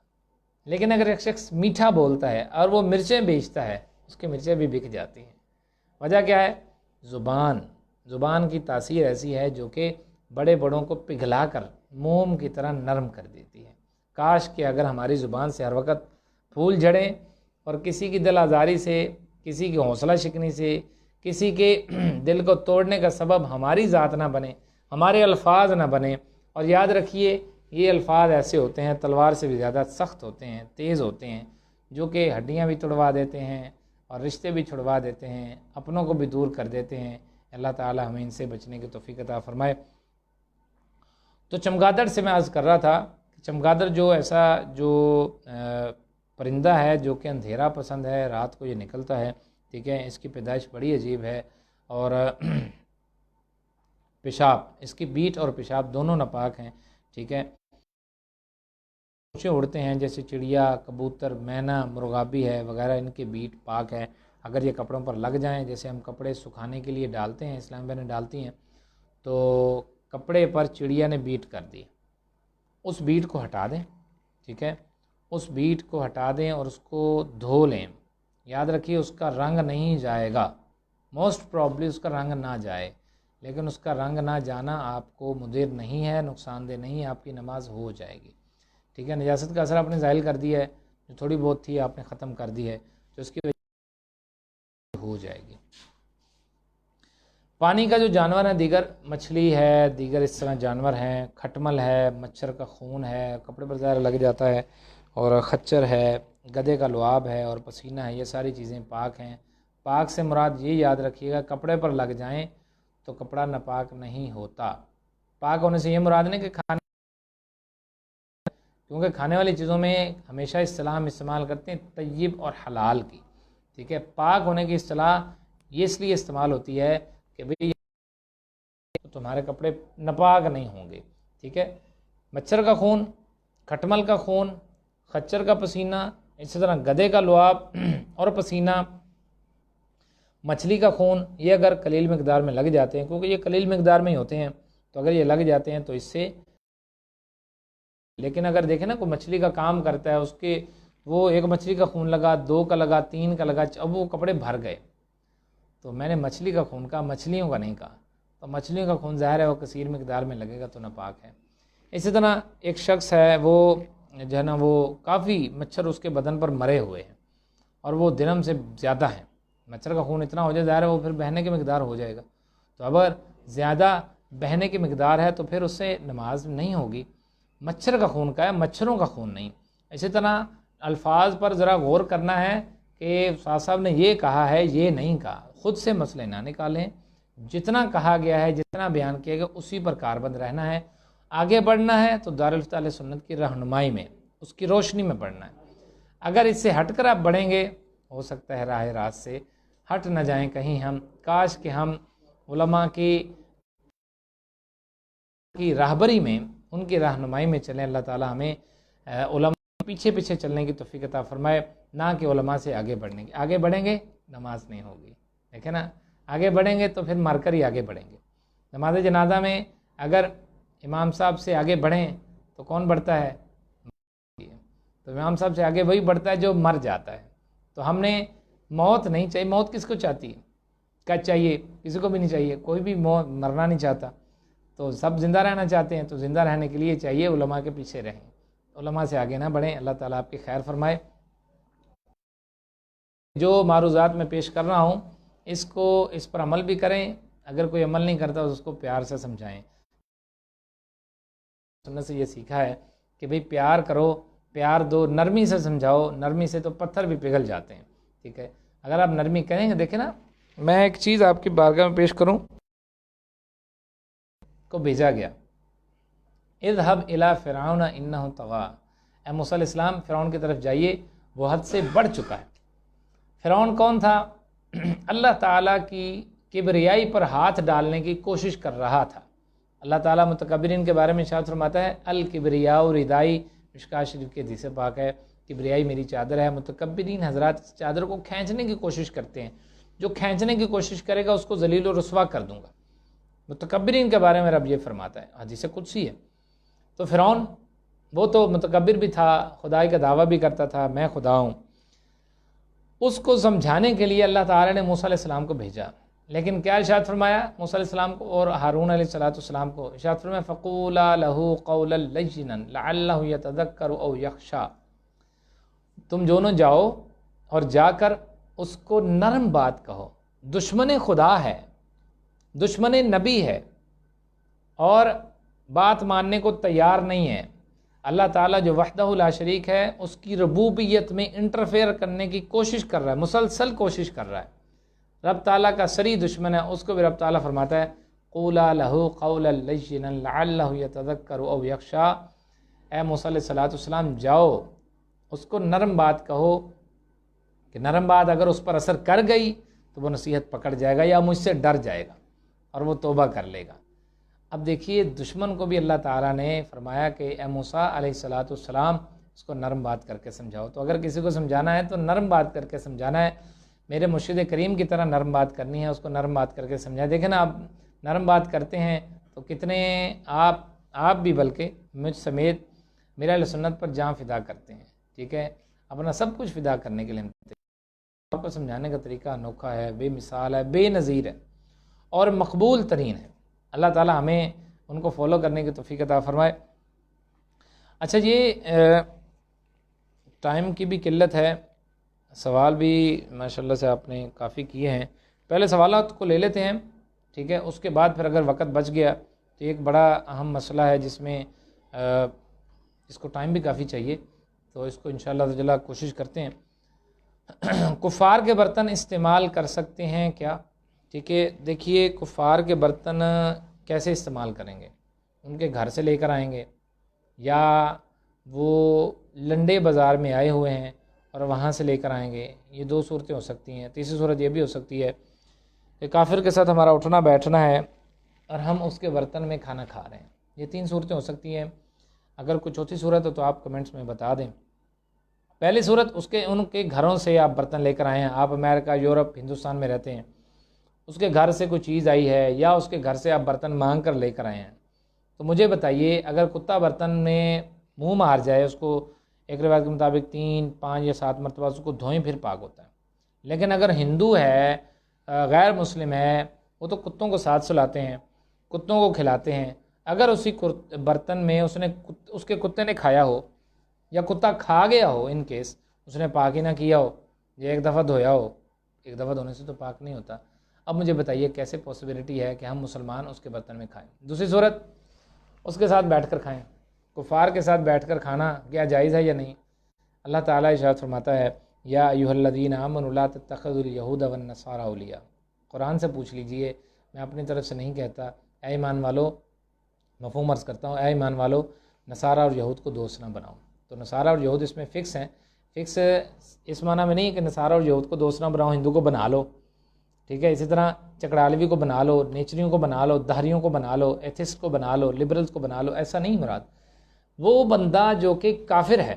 لیکن اگر ایک شخص میٹھا بولتا ہے اور وہ مرچیں بیچتا ہے، اس کی مرچیں بھی بک جاتی ہیں۔ وجہ کیا ہے؟ زبان کی تاثیر ایسی ہے جو کہ بڑے بڑوں کو پگھلا کر موم کی طرح نرم کر دیتی ہے۔ کاش کہ اگر ہماری زبان سے ہر وقت پھول جھڑیں اور کسی کی دل آزاری سے، کسی کی حوصلہ شکنی سے، کسی کے دل کو توڑنے کا سبب ہماری ذات نہ بنے، ہمارے الفاظ نہ بنے۔ اور یاد رکھیے یہ الفاظ ایسے ہوتے ہیں تلوار سے بھی زیادہ سخت ہوتے ہیں، تیز ہوتے ہیں، جو کہ ہڈیاں بھی توڑوا دیتے ہیں اور رشتے بھی چھڑوا دیتے ہیں، اپنوں کو بھی دور کر دیتے ہیں۔ اللہ تعالی ہمیں ان سے بچنے کی توفیق عطا فرمائے۔ تو چمگادڑ سے میں عرض کر رہا تھا کہ چمگادڑ جو ایسا جو پرندہ ہے جو کہ اندھیرا پسند ہے، رات کو یہ نکلتا ہے، ٹھیک ہے، اس کی پیدائش بڑی عجیب ہے، اور پیشاب، اس کی بیٹ اور پیشاب دونوں ناپاک ہیں، ٹھیک ہے۔ اڑتے ہیں جیسے چڑیا، کبوتر، مینا، مرغابی ہے وغیرہ، ان کے بیٹ پاک ہے، اگر یہ کپڑوں پر لگ جائیں، جیسے ہم کپڑے سکھانے کے لیے ڈالتے ہیں، اسلام بہنیں ڈالتی ہیں، تو کپڑے پر چڑیا نے بیٹ کر دی، اس بیٹ کو ہٹا دیں، ٹھیک ہے، اس بیٹ کو ہٹا دیں اور اس کو دھو لیں۔ یاد رکھیے اس کا رنگ نہیں جائے گا، موسٹ پرابلی اس کا رنگ نہ جائے، لیکن اس کا رنگ نہ جانا آپ کو مضر نہیں ہے، نقصان دہ نہیں ہے، آپ کی نماز ہو جائے گی، ٹھیک ہے۔ نجاست کا اثر آپ نے زائل کر دیا ہے، جو تھوڑی بہت تھی آپ نے ختم کر دی ہے، تو اس کی وجہ ہو جائے گی۔ پانی کا جو جانور ہے، دیگر مچھلی ہے، دیگر اس طرح جانور ہیں، کھٹمل ہے، مچھر کا خون ہے، کپڑے پر ظاہر لگ جاتا ہے، اور خچر ہے، گدھے کا لعاب ہے اور پسینہ ہے، یہ ساری چیزیں پاک ہیں۔ پاک سے مراد یہ یاد رکھیے گا کپڑے پر لگ جائیں تو کپڑا ناپاک نہیں ہوتا۔ پاک ہونے سے یہ مراد نہیں کہ کیونکہ کھانے والی چیزوں میں ہمیشہ اصطلاح ہم استعمال کرتے ہیں طیب اور حلال کی، ٹھیک ہے۔ پاک ہونے کی اصطلاح یہ اس لیے استعمال ہوتی ہے کہ بھئی تمہارے کپڑے ناپاک نہیں ہوں گے، ٹھیک ہے، مچھر کا خون، کھٹمل کا خون، خچر کا پسینہ، اسی طرح گدھے کا لعاب اور پسینہ، مچھلی کا خون، یہ اگر قلیل مقدار میں لگ جاتے ہیں، کیونکہ یہ قلیل مقدار میں ہی ہوتے ہیں، تو اگر یہ لگ جاتے ہیں تو اس سے، لیکن اگر دیکھیں نا کوئی مچھلی کا کام کرتا ہے، اس کے وہ ایک مچھلی کا خون لگا، 2 کا لگا، 3 کا لگا، اب وہ کپڑے بھر گئے، تو میں نے مچھلی کا خون کہا، مچھلیوں کا نہیں کہا، تو مچھلیوں کا خون ظاہر ہے وہ کثیر مقدار میں لگے گا تو ناپاک ہے۔ اسی طرح ایک شخص ہے وہ جو ہے نا وہ کافی مچھر اس کے بدن پر مرے ہوئے ہیں اور وہ درہم سے زیادہ ہیں، مچھر کا خون اتنا ہو جائے ظاہر ہے وہ پھر بہنے کی مقدار ہو جائے گا، تو اگر زیادہ بہنے کی مقدار ہے تو پھر اس سے نماز نہیں ہوگی۔ مچھر کا خون کا ہے، مچھروں کا خون نہیں۔ اسی طرح الفاظ پر ذرا غور کرنا ہے کہ استاد صاحب نے یہ کہا ہے، یہ نہیں کہا، خود سے مسئلے نہ نکالیں، جتنا کہا گیا ہے، جتنا بیان کیا گیا اسی پر کاربند رہنا ہے۔ آگے بڑھنا ہے تو دارالفتہ اہل سنت کی رہنمائی میں، اس کی روشنی میں بڑھنا ہے۔ اگر اس سے ہٹ کر آپ بڑھیں گے، ہو سکتا ہے راہ راست سے ہٹ نہ جائیں کہیں ہم، کاش کہ ہم علماء کی راہبری میں، ان کی رہنمائی میں چلیں۔ اللہ تعالی ہمیں علماء پیچھے پیچھے چلنے کی توفیق عطا فرمائے، نہ کہ علماء سے آگے بڑھنے کی۔ آگے بڑھیں گے نماز نہیں ہوگی، دیکھیں نا، آگے بڑھیں گے تو پھر مار کر ہی آگے بڑھیں گے۔ نماز جنازہ میں اگر امام صاحب سے آگے بڑھیں تو کون بڑھتا ہے؟ تو امام صاحب سے آگے وہی بڑھتا ہے جو مر جاتا ہے۔ تو ہم نے موت نہیں چاہیے، موت کس کو چاہتی ہے؟ کیا چاہیے؟ کسی کو بھی نہیں چاہیے، کوئی بھی مرنا نہیں چاہتا، تو سب زندہ رہنا چاہتے ہیں، تو زندہ رہنے کے لیے چاہیے علماء کے پیچھے رہیں، علماء سے آگے نہ بڑھیں۔ اللہ تعالیٰ آپ کی خیر فرمائے۔ جو معروضات میں پیش کر رہا ہوں اس پر عمل بھی کریں، اگر کوئی عمل نہیں کرتا تو اس کو پیار سے سمجھائیں۔ سنت سے یہ سیکھا ہے کہ بھئی پیار کرو، پیار دو، نرمی سے سمجھاؤ، نرمی سے تو پتھر بھی پگھل جاتے ہیں، ٹھیک ہے؟ اگر آپ نرمی کریں گے، دیکھیں نا، میں ایک چیز آپ کی بارگاہ میں پیش کروں، کو بھیجا گیا، اذهب الى فرعون انه طغى، اے موسیٰ علیہ السلام فرعون کی طرف جائیے، وہ حد سے بڑھ چکا ہے۔ فرعون کون تھا؟ اللہ تعالیٰ کی کبریائی پر ہاتھ ڈالنے کی کوشش کر رہا تھا۔ اللہ تعالیٰ متکبرین کے بارے میں ارشاد فرماتا ہے، الکبریاء ردائی، مشکوٰۃ شریف کی حدیث پاک ہے، کبریائی میری چادر ہے۔ متکبرین حضرات اس چادر کو کھینچنے کی کوشش کرتے ہیں، جو کھینچنے کی کوشش کرے گا اس کو ذلیل و رسوا کر دوں گا۔ متکبرین کے بارے میں رب یہ فرماتا ہے، حدیث قدسی ہے۔ تو فرعون وہ تو متکبر بھی تھا، خدائی کا دعویٰ بھی کرتا تھا، میں خدا ہوں۔ اس کو سمجھانے کے لیے اللہ تعالیٰ نے موسیٰ علیہ السلام کو بھیجا، لیکن کیا ارشاد فرمایا موسیٰ علیہ السلام کو اور ہارون علیہ السلام کو؟ ارشاد فرمایا فَقُولَا لَهُ قَوْلًا لَيِّنًا لَعَلَّهُ يَتَذَكَّرُ أَوْ يَخْشَىٰ، تم دونوں جاؤ اور جا کر اس کو نرم بات کہو۔ دشمن خدا ہے، دشمن نبی ہے، اور بات ماننے کو تیار نہیں ہے۔ اللہ تعالیٰ جو وحدہ لا شریک ہے، اس کی ربوبیت میں انٹرفیئر کرنے کی کوشش کر رہا ہے، مسلسل کوشش کر رہا ہے۔ رب تعالیٰ کا صریح دشمن ہے، اس کو بھی رب تعالیٰ فرماتا ہے قولا لہو قولا لینا لعلہ یتذکر او یخشی، اے موسیٰ علیہ السلام جاؤ اس کو نرم بات کہو، کہ نرم بات اگر اس پر اثر کر گئی تو وہ نصیحت پکڑ جائے گا یا مجھ سے ڈر جائے گا اور وہ توبہ کر لے گا۔ اب دیکھیے دشمن کو بھی اللہ تعالیٰ نے فرمایا کہ اے موسیٰ علیہ السلام اس کو نرم بات کر کے سمجھاؤ۔ تو اگر کسی کو سمجھانا ہے تو نرم بات کر کے سمجھانا ہے، میرے مرشد کریم کی طرح نرم بات کرنی ہے، اس کو نرم بات کر کے سمجھائیں۔ دیکھیں نا، آپ نرم بات کرتے ہیں تو کتنے آپ بھی بلکہ مجھ سمیت میرا اہل سنت پر جان فدا کرتے ہیں، ٹھیک ہے، اپنا سب کچھ فدا کرنے کے لیے آپ کو سمجھانے کا طریقہ انوکھا ہے، بے مثال ہے، بے نظیر ہے اور مقبول ترین ہے۔ اللہ تعالیٰ ہمیں ان کو فالو کرنے کی توفیق عطا فرمائے۔ اچھا، یہ ٹائم کی بھی قلت ہے، سوال بھی ماشاءاللہ سے آپ نے کافی کیے ہیں، پہلے سوالات کو لے لیتے ہیں، ٹھیک ہے، اس کے بعد پھر اگر وقت بچ گیا تو ایک بڑا اہم مسئلہ ہے جس میں اس کو ٹائم بھی کافی چاہیے، تو اس کو انشاءاللہ تعالی کوشش کرتے ہیں۔ کفار کے برتن استعمال کر سکتے ہیں کیا؟ ٹھیک ہے، دیکھیے کفار کے برتن کیسے استعمال کریں گے؟ ان کے گھر سے لے کر آئیں گے، یا وہ لنڈے بازار میں آئے ہوئے ہیں اور وہاں سے لے کر آئیں گے؟ یہ دو صورتیں ہو سکتی ہیں۔ تیسری صورت یہ بھی ہو سکتی ہے کہ کافر کے ساتھ ہمارا اٹھنا بیٹھنا ہے اور ہم اس کے برتن میں کھانا کھا رہے ہیں، یہ 3 صورتیں ہو سکتی ہیں. اگر کوئی چوتھی صورت ہو تو آپ کمنٹس میں بتا دیں. پہلی صورت ان کے گھروں سے آپ برتن لے کر آئے ہیں. آپ امریکہ، یورپ، ہندوستان میں رہتے ہیں، اس کے گھر سے کوئی چیز آئی ہے یا اس کے گھر سے آپ برتن مانگ کر لے کر آئے ہیں. تو مجھے بتائیے، اگر کتا برتن میں منہ مار جائے، اس کو ایک روایت کے مطابق 3، 5 یا 7 مرتبہ اس کو دھوئیں پھر پاک ہوتا ہے. لیکن اگر ہندو ہے، غیر مسلم ہے، وہ تو کتوں کو ساتھ سلاتے ہیں، کتوں کو کھلاتے ہیں. اگر اسی برتن میں اس کے کتے نے کھایا ہو یا کتا کھا گیا ہو، ان کیس اس نے پاک ہی نہ کیا ہو یا ایک دفعہ دھویا ہو، ایک دفعہ دھونے سے تو پاک نہیں ہوتا. اب مجھے بتائیے کیسے پاسبلٹی ہے کہ ہم مسلمان اس کے برتن میں کھائیں. دوسری صورت، اس کے ساتھ بیٹھ کر کھائیں. کفار کے ساتھ بیٹھ کر کھانا کیا جائز ہے یا نہیں؟ اللہ تعالیٰ ارشاد فرماتا ہے، یا ایھا الذین آمنوا لا تتخذوا اليہود والنصارى اولیاء. قرآن سے پوچھ لیجئے، میں اپنی طرف سے نہیں کہتا. اے ایمان والو، مفہوم عرض کرتا ہوں، اے ایمان والو، نصارہ اور یہود کو دوست نہ بناؤ. تو نصارہ اور یہود اس میں فکس ہیں. فکس اس معنی میں نہیں کہ نصارہ اور یہود کو دوست نہ بناؤ، ہندو کو بنا لو، ٹھیک ہے. اسی طرح چکڑالوی کو بنا لو، نیچریوں کو بنا لو، دہریوں کو بنا لو، ایتھسٹ کو بنا لو، لبرلز کو بنا لو. ایسا نہیں مراد. وہ بندہ جو کہ کافر ہے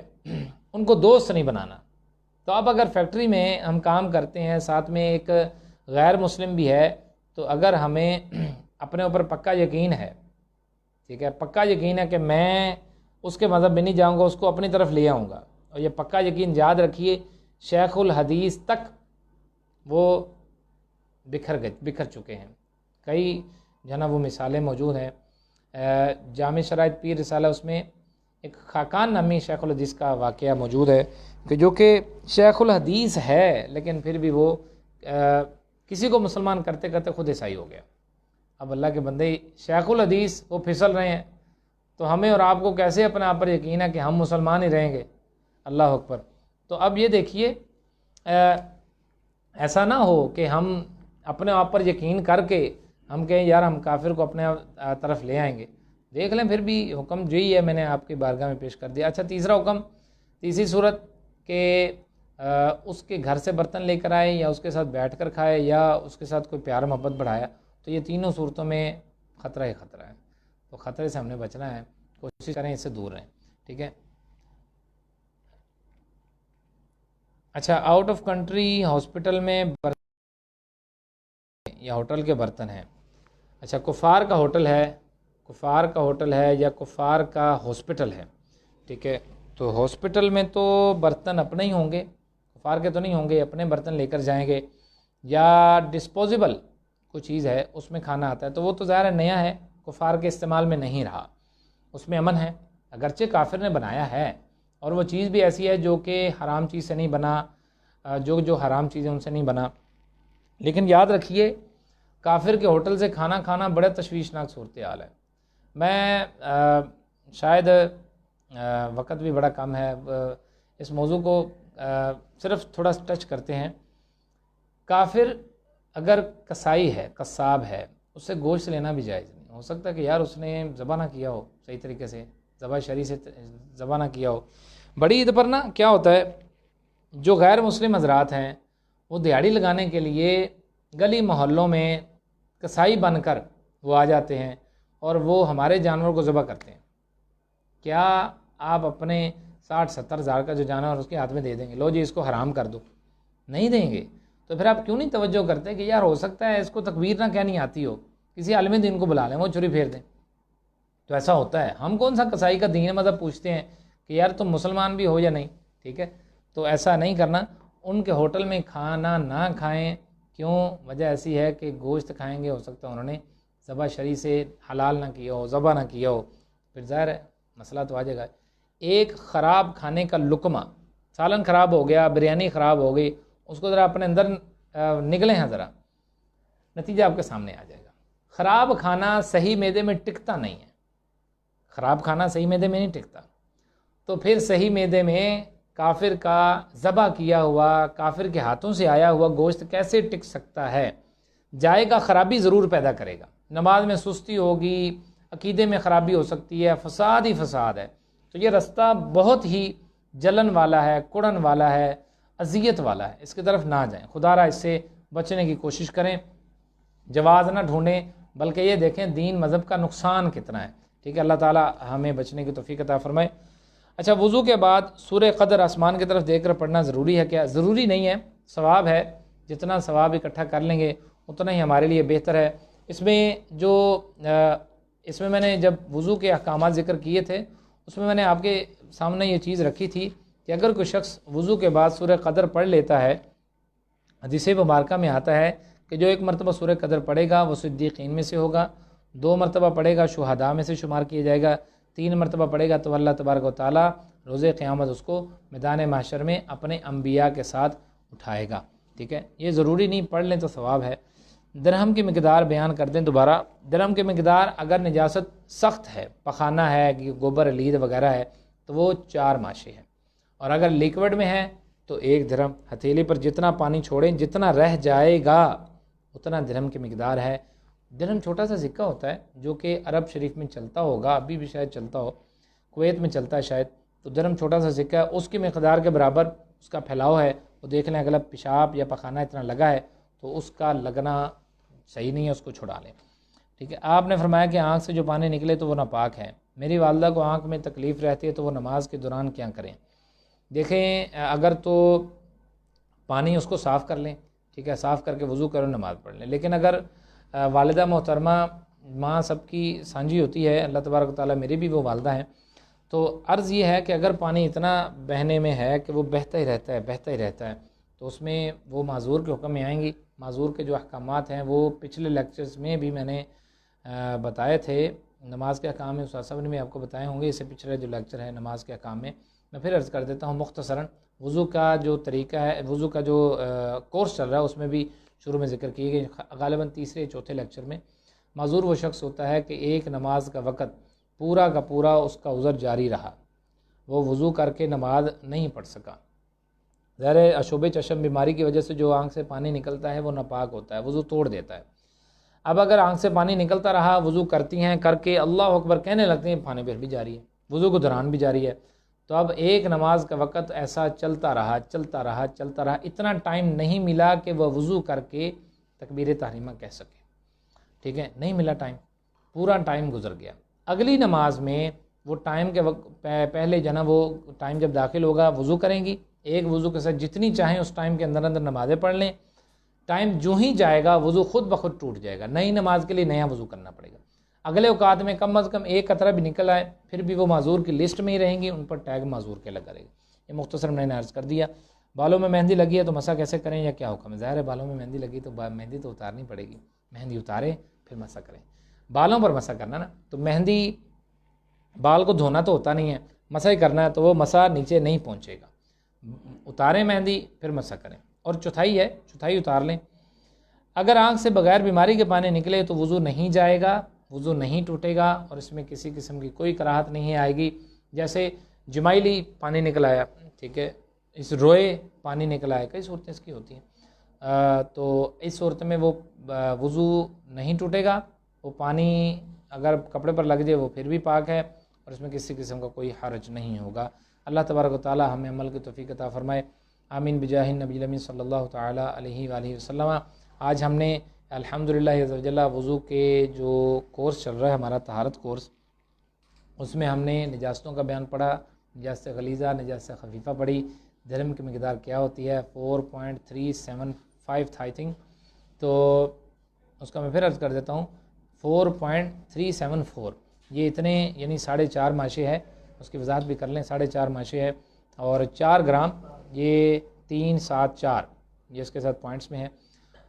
ان کو دوست نہیں بنانا. تو اب اگر فیکٹری میں ہم کام کرتے ہیں، ساتھ میں ایک غیر مسلم بھی ہے، تو اگر ہمیں اپنے اوپر پکا یقین ہے، ٹھیک ہے، پکا یقین ہے کہ میں اس کے مذہب میں نہیں جاؤں گا، اس کو اپنی طرف لے آؤں گا، اور یہ پکا یقین یاد رکھیے شیخ الحدیث تک وہ بکھر چکے ہیں. کئی جو نا وہ مثالیں موجود ہیں. جامع شرائط پیر رسالہ، اس میں ایک خاقان نامی شیخ الحدیث کا واقعہ موجود ہے کہ جو کہ شیخ الحدیث ہے لیکن پھر بھی وہ کسی کو مسلمان کرتے کرتے خود عیسائی ہو گیا. اب اللہ کے بندے، شیخ الحدیث وہ پھسل رہے ہیں، تو ہمیں اور آپ کو کیسے اپنے آپ پر یقین ہے کہ ہم مسلمان ہی رہیں گے؟ اللہ اکبر. تو اب یہ دیکھیے، ایسا نہ ہو کہ ہم اپنے آپ پر یقین کر کے ہم کہیں یار ہم کافر کو اپنے طرف لے آئیں گے. دیکھ لیں، پھر بھی حکم جو ہی ہے میں نے آپ کی بارگاہ میں پیش کر دیا. اچھا، تیسرا حکم، تیسری صورت کہ اس کے گھر سے برتن لے کر آئے یا اس کے ساتھ بیٹھ کر کھائے یا اس کے ساتھ کوئی پیار محبت بڑھایا. تو یہ تینوں صورتوں میں خطرہ ہی خطرہ ہے. تو خطرے سے ہم نے بچنا ہے، کوشش کریں اس سے دور رہیں، ٹھیک ہے. اچھا، آؤٹ آف کنٹری ہاسپٹل میں یا ہوٹل کے برتن ہیں. اچھا، کفار کا ہوٹل ہے یا کفار کا ہاسپٹل ہے، ٹھیک ہے. تو ہاسپٹل میں تو برتن اپنے ہی ہوں گے، کفار کے تو نہیں ہوں گے. اپنے برتن لے کر جائیں گے. یا ڈسپوزیبل کوئی چیز ہے اس میں کھانا آتا ہے، تو وہ تو ظاہر نیا ہے، کفار کے استعمال میں نہیں رہا، اس میں امن ہے. اگرچہ کافر نے بنایا ہے اور وہ چیز بھی ایسی ہے جو کہ حرام چیز سے نہیں بنا، جو حرام چیزیں ان سے نہیں بنا. لیکن یاد رکھیے، کافر کے ہوٹل سے کھانا کھانا بڑا تشویشناک صورتحال ہے. میں شاید وقت بھی بڑا کم ہے، اس موضوع کو صرف تھوڑا ٹچ کرتے ہیں. کافر اگر کسائی ہے، قصاب ہے، اس سے گوشت لینا بھی جائز نہیں. ہو سکتا ہے کہ یار اس نے ذبح نہ کیا ہو صحیح طریقے سے، ذبح شرعی سے ذبح نہ کیا ہو. بڑی عید پر نا کیا ہوتا ہے، جو غیر مسلم حضرات ہیں وہ دیہڑی لگانے کے لیے گلی محلوں میں کسائی بن کر وہ آ جاتے ہیں اور وہ ہمارے جانور کو ذبح کرتے ہیں. کیا آپ اپنے 60-70 ہزار کا جو جانور اس کے ہاتھ میں دے دیں گے؟ لو جی اس کو حرام کر دو؟ نہیں دیں گے. تو پھر آپ کیوں نہیں توجہ کرتے کہ یار ہو سکتا ہے اس کو تکبیر نہ کہنی آتی ہو، کسی عالم دین کو بلا لیں، وہ چھری پھیر دیں. تو ایسا ہوتا ہے. ہم کون سا کسائی کا دین مذہب پوچھتے ہیں کہ یار تم مسلمان بھی ہو یا نہیں، ٹھیک ہے. تو ایسا نہیں کرنا. ان کے ہوٹل میں کھانا نہ کھائیں. کیوں؟ وجہ ایسی ہے کہ گوشت کھائیں گے، ہو سکتا ہے انہوں نے ذبح شرعی سے حلال نہ کیا ہو، ذبح نہ کیا ہو، پھر ظاہر ہے مسئلہ تو آ جائے گا. ایک خراب کھانے کا لقمہ، سالن خراب ہو گیا، بریانی خراب ہو گئی، اس کو ذرا اپنے اندر نگلیں ہیں، ذرا نتیجہ آپ کے سامنے آ جائے گا. خراب کھانا صحیح معدے میں ٹکتا نہیں ہے. خراب کھانا صحیح معدے میں نہیں ٹکتا. تو پھر صحیح معدے میں کافر کا ذبح کیا ہوا، کافر کے ہاتھوں سے آیا ہوا گوشت کیسے ٹک سکتا ہے؟ جائے گا، خرابی ضرور پیدا کرے گا. نماز میں سستی ہوگی، عقیدے میں خرابی ہو سکتی ہے، فساد ہی فساد ہے. تو یہ رستہ بہت ہی جلن والا ہے، کڑن والا ہے، اذیت والا ہے. اس کی طرف نہ جائیں. خدا را اس سے بچنے کی کوشش کریں. جواز نہ ڈھونڈیں، بلکہ یہ دیکھیں دین مذہب کا نقصان کتنا ہے. ٹھیک ہے، اللہ تعالیٰ ہمیں بچنے کی توفیق عطا فرمائے۔ اچھا، وضو کے بعد سورہ قدر آسمان کی طرف دیکھ کر پڑھنا ضروری ہے کیا؟ ضروری نہیں ہے، ثواب ہے، جتنا ثواب اکٹھا کر لیں گے اتنا ہی ہمارے لیے بہتر ہے۔ اس میں میں نے جب وضو کے احکامات ذکر کیے تھے، اس میں نے آپ کے سامنے یہ چیز رکھی تھی کہ اگر کوئی شخص وضو کے بعد سورہ قدر پڑھ لیتا ہے، حدیث مبارکہ میں آتا ہے کہ جو ایک مرتبہ سورہ قدر پڑھے گا وہ صدیقین میں سے ہوگا، 2 مرتبہ پڑھے گا شہداء میں سے شمار کیا جائے گا، 3 مرتبہ پڑھے گا تو اللہ تبارک و تعالیٰ روز قیامت اس کو میدان محشر میں اپنے انبیاء کے ساتھ اٹھائے گا۔ ٹھیک ہے، یہ ضروری نہیں پڑھ لیں تو ثواب ہے۔ درہم کی مقدار بیان کر دیں دوبارہ۔ درہم کی مقدار اگر نجاست سخت ہے، پخانہ ہے، گوبر لید وغیرہ ہے، تو وہ 4 ماشے ہے، اور اگر لیکوڈ میں ہے تو 1 درہم۔ ہتھیلی پر جتنا پانی چھوڑیں، جتنا رہ جائے گا اتنا درہم کی مقدار ہے۔ درہم چھوٹا سا سکہ ہوتا ہے جو کہ عرب شریف میں چلتا ہوگا، ابھی بھی شاید چلتا ہو، کویت میں چلتا ہے شاید، تو درہم چھوٹا سا سکہ ہے، اس کی مقدار کے برابر اس کا پھیلاؤ ہے۔ وہ دیکھ لیں اگر پیشاب یا پخانہ اتنا لگا ہے تو اس کا لگنا صحیح نہیں ہے، اس کو چھڑا لیں۔ ٹھیک ہے، آپ نے فرمایا کہ آنکھ سے جو پانی نکلے تو وہ ناپاک ہے۔ میری والدہ کو آنکھ میں تکلیف رہتی ہے تو وہ نماز کے دوران کیا کریں؟ دیکھیں، اگر تو پانی اس کو صاف کر لیں، ٹھیک ہے، صاف کر کے وضو کرو، نماز پڑھ لیں۔ لیکن اگر والدہ محترمہ، ماں سب کی سانجھی ہوتی ہے، اللہ تبارک و تعالیٰ میری بھی وہ والدہ ہیں، تو عرض یہ ہے کہ اگر پانی اتنا بہنے میں ہے کہ وہ بہتا ہی رہتا ہے تو اس میں وہ معذور کے حکم میں آئیں گی۔ معذور کے جو احکامات ہیں وہ پچھلے لیکچرز میں بھی میں نے بتائے تھے، نماز کے احکام میں استاد صاحب نے بھی آپ کو بتائے ہوں گے، اس سے پچھلے جو لیکچر ہے نماز کے احکام میں پھر عرض کر دیتا ہوں مختصراً۔ وضو کا جو طریقہ ہے، وضو کا جو کورس چل رہا ہے اس میں بھی شروع میں ذکر کی گئی، غالباً تیسرے یا چوتھے لیکچر میں۔ معذور وہ شخص ہوتا ہے کہ ایک نماز کا وقت پورا کا پورا اس کا عذر جاری رہا، وہ وضو کر کے نماز نہیں پڑھ سکا۔ ظاہر ہے اشوب چشم بیماری کی وجہ سے جو آنکھ سے پانی نکلتا ہے وہ ناپاک ہوتا ہے، وضو توڑ دیتا ہے۔ اب اگر آنکھ سے پانی نکلتا رہا، وضو کرتی ہیں، کر کے اللہ اکبر کہنے لگتے ہیں، پانی پھر بھی جاری ہے، وضو کو دوران بھی جاری ہے، تو اب ایک نماز کا وقت ایسا چلتا رہا، اتنا ٹائم نہیں ملا کہ وہ وضو کر کے تکبیر تحریمہ کہہ سکے۔ ٹھیک ہے، نہیں ملا ٹائم، پورا ٹائم گزر گیا۔ اگلی نماز میں وہ ٹائم کے وقت پہلے جناب وہ ٹائم جب داخل ہوگا وضو کریں گی، ایک وضو کے ساتھ جتنی چاہیں اس ٹائم کے اندر نمازیں پڑھ لیں۔ ٹائم جو ہی جائے گا وضو خود بخود ٹوٹ جائے گا، نئی نماز کے لیے نیا وضو کرنا پڑے گا۔ اگلے اوقات میں کم از کم ایک قطرہ بھی نکل آئے پھر بھی وہ معذور کی لسٹ میں ہی رہیں گی، ان پر ٹیگ معذور کے لگا رہے گا۔ یہ مختصر میں نے عرض کر دیا۔ بالوں میں مہندی لگی ہے تو مسح کیسے کریں یا کیا حکم ہے؟ ظاہر ہے بالوں میں مہندی لگی تو مہندی تو اتارنی پڑے گی، مہندی اتاریں پھر مسح کریں۔ بالوں پر مسح کرنا نا، تو مہندی بال کو دھونا تو ہوتا نہیں ہے، مسح ہی کرنا ہے، تو وہ مسح نیچے نہیں پہنچے گا۔ اتاریں مہندی پھر مسح کریں، اور چوتھائی ہے، چوتھائی اتار لیں۔ اگر آنکھ سے بغیر بیماری کے پانی نکلے تو وضو نہیں جائے گا، وضو نہیں ٹوٹے گا، اور اس میں کسی قسم کی کوئی کراہت نہیں آئے گی۔ جیسے جمائلی پانی نکل آیا، ٹھیک ہے، اس روئے پانی نکل آیا، کئی صورتیں اس کی ہوتی ہیں، تو اس صورت میں وہ وضو نہیں ٹوٹے گا، وہ پانی اگر کپڑے پر لگ جائے وہ پھر بھی پاک ہے، اور اس میں کسی قسم کا کوئی حرج نہیں ہوگا۔ اللہ تبارک و تعالی ہمیں عمل کی توفیق عطا فرمائے، آمین بجاہ النبی الامین صلی اللہ تعالی علیہ وآلہ وسلم۔ آج ہم نے الحمدللہ عز و جل وضو کے جو کورس چل رہا ہے ہمارا طہارت کورس، اس میں ہم نے نجاستوں کا بیان پڑھا، نجاست غلیظہ، نجاست خفیفہ پڑھی، درہم کی مقدار کیا ہوتی ہے 4.375 تھا آئی تھنک، تو اس کا میں پھر عرض کر دیتا ہوں 4.374، یہ اتنے یعنی 4.5 ماشے ہے، اس کی وضاحت بھی کر لیں، 4.5 ماشے ہے، اور 4 گرام یہ 374، یہ اس کے ساتھ پوائنٹس میں ہے۔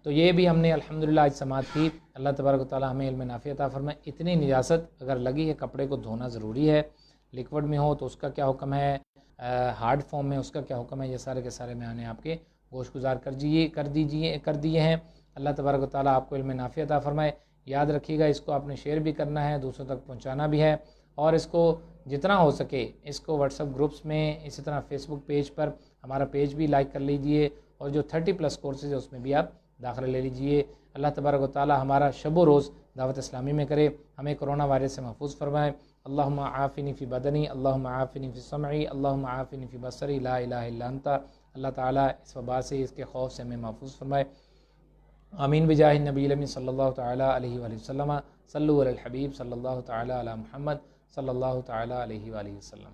تو یہ بھی ہم نے الحمدللہ آج سماعت کی۔ اللہ تبارک و تعالی ہمیں علم نافع عطا فرمائے۔ اتنی نجاست اگر لگی ہے کپڑے کو دھونا ضروری ہے، لیکوڈ میں ہو تو اس کا کیا حکم ہے، ہارڈ فارم میں اس کا کیا حکم ہے، یہ سارے کے سارے میں نے آپ کے گوش گزار کر دیے ہیں۔ اللہ تبارک و تعالی آپ کو علم نافع عطا فرمائے۔ یاد رکھیے گا، اس کو آپ نے شیئر بھی کرنا ہے، دوسروں تک پہنچانا بھی ہے، اور اس کو جتنا ہو سکے اس کو واٹس ایپ گروپس میں، اسی طرح فیس بک پیج پر ہمارا پیج بھی لائک کر لیجئے، اور جو 30+ کورسز ہے اس میں بھی آپ داخلہ لے لیجئے۔ اللہ تبارک و تعالی ہمارا شب و روز دعوت اسلامی میں کرے، ہمیں کرونا وائرس سے محفوظ فرمائے۔ اللہم عافنی فی بدنی، اللہم عافنی فی سمعی، اللہم عافنی فی بصری، لا الہ الا انت۔ اللہ تعالیٰ اس وبا سے، اس کے خوف سے ہمیں محفوظ فرمائے، آمین بجاہ النبی الامین صلی اللہ تعالی علیہ وآلہ وسلم۔ صلو علی الحبیب صلی اللہ تعالی علی محمد صلی اللہ تعالی علیہ وآلہ وسلم.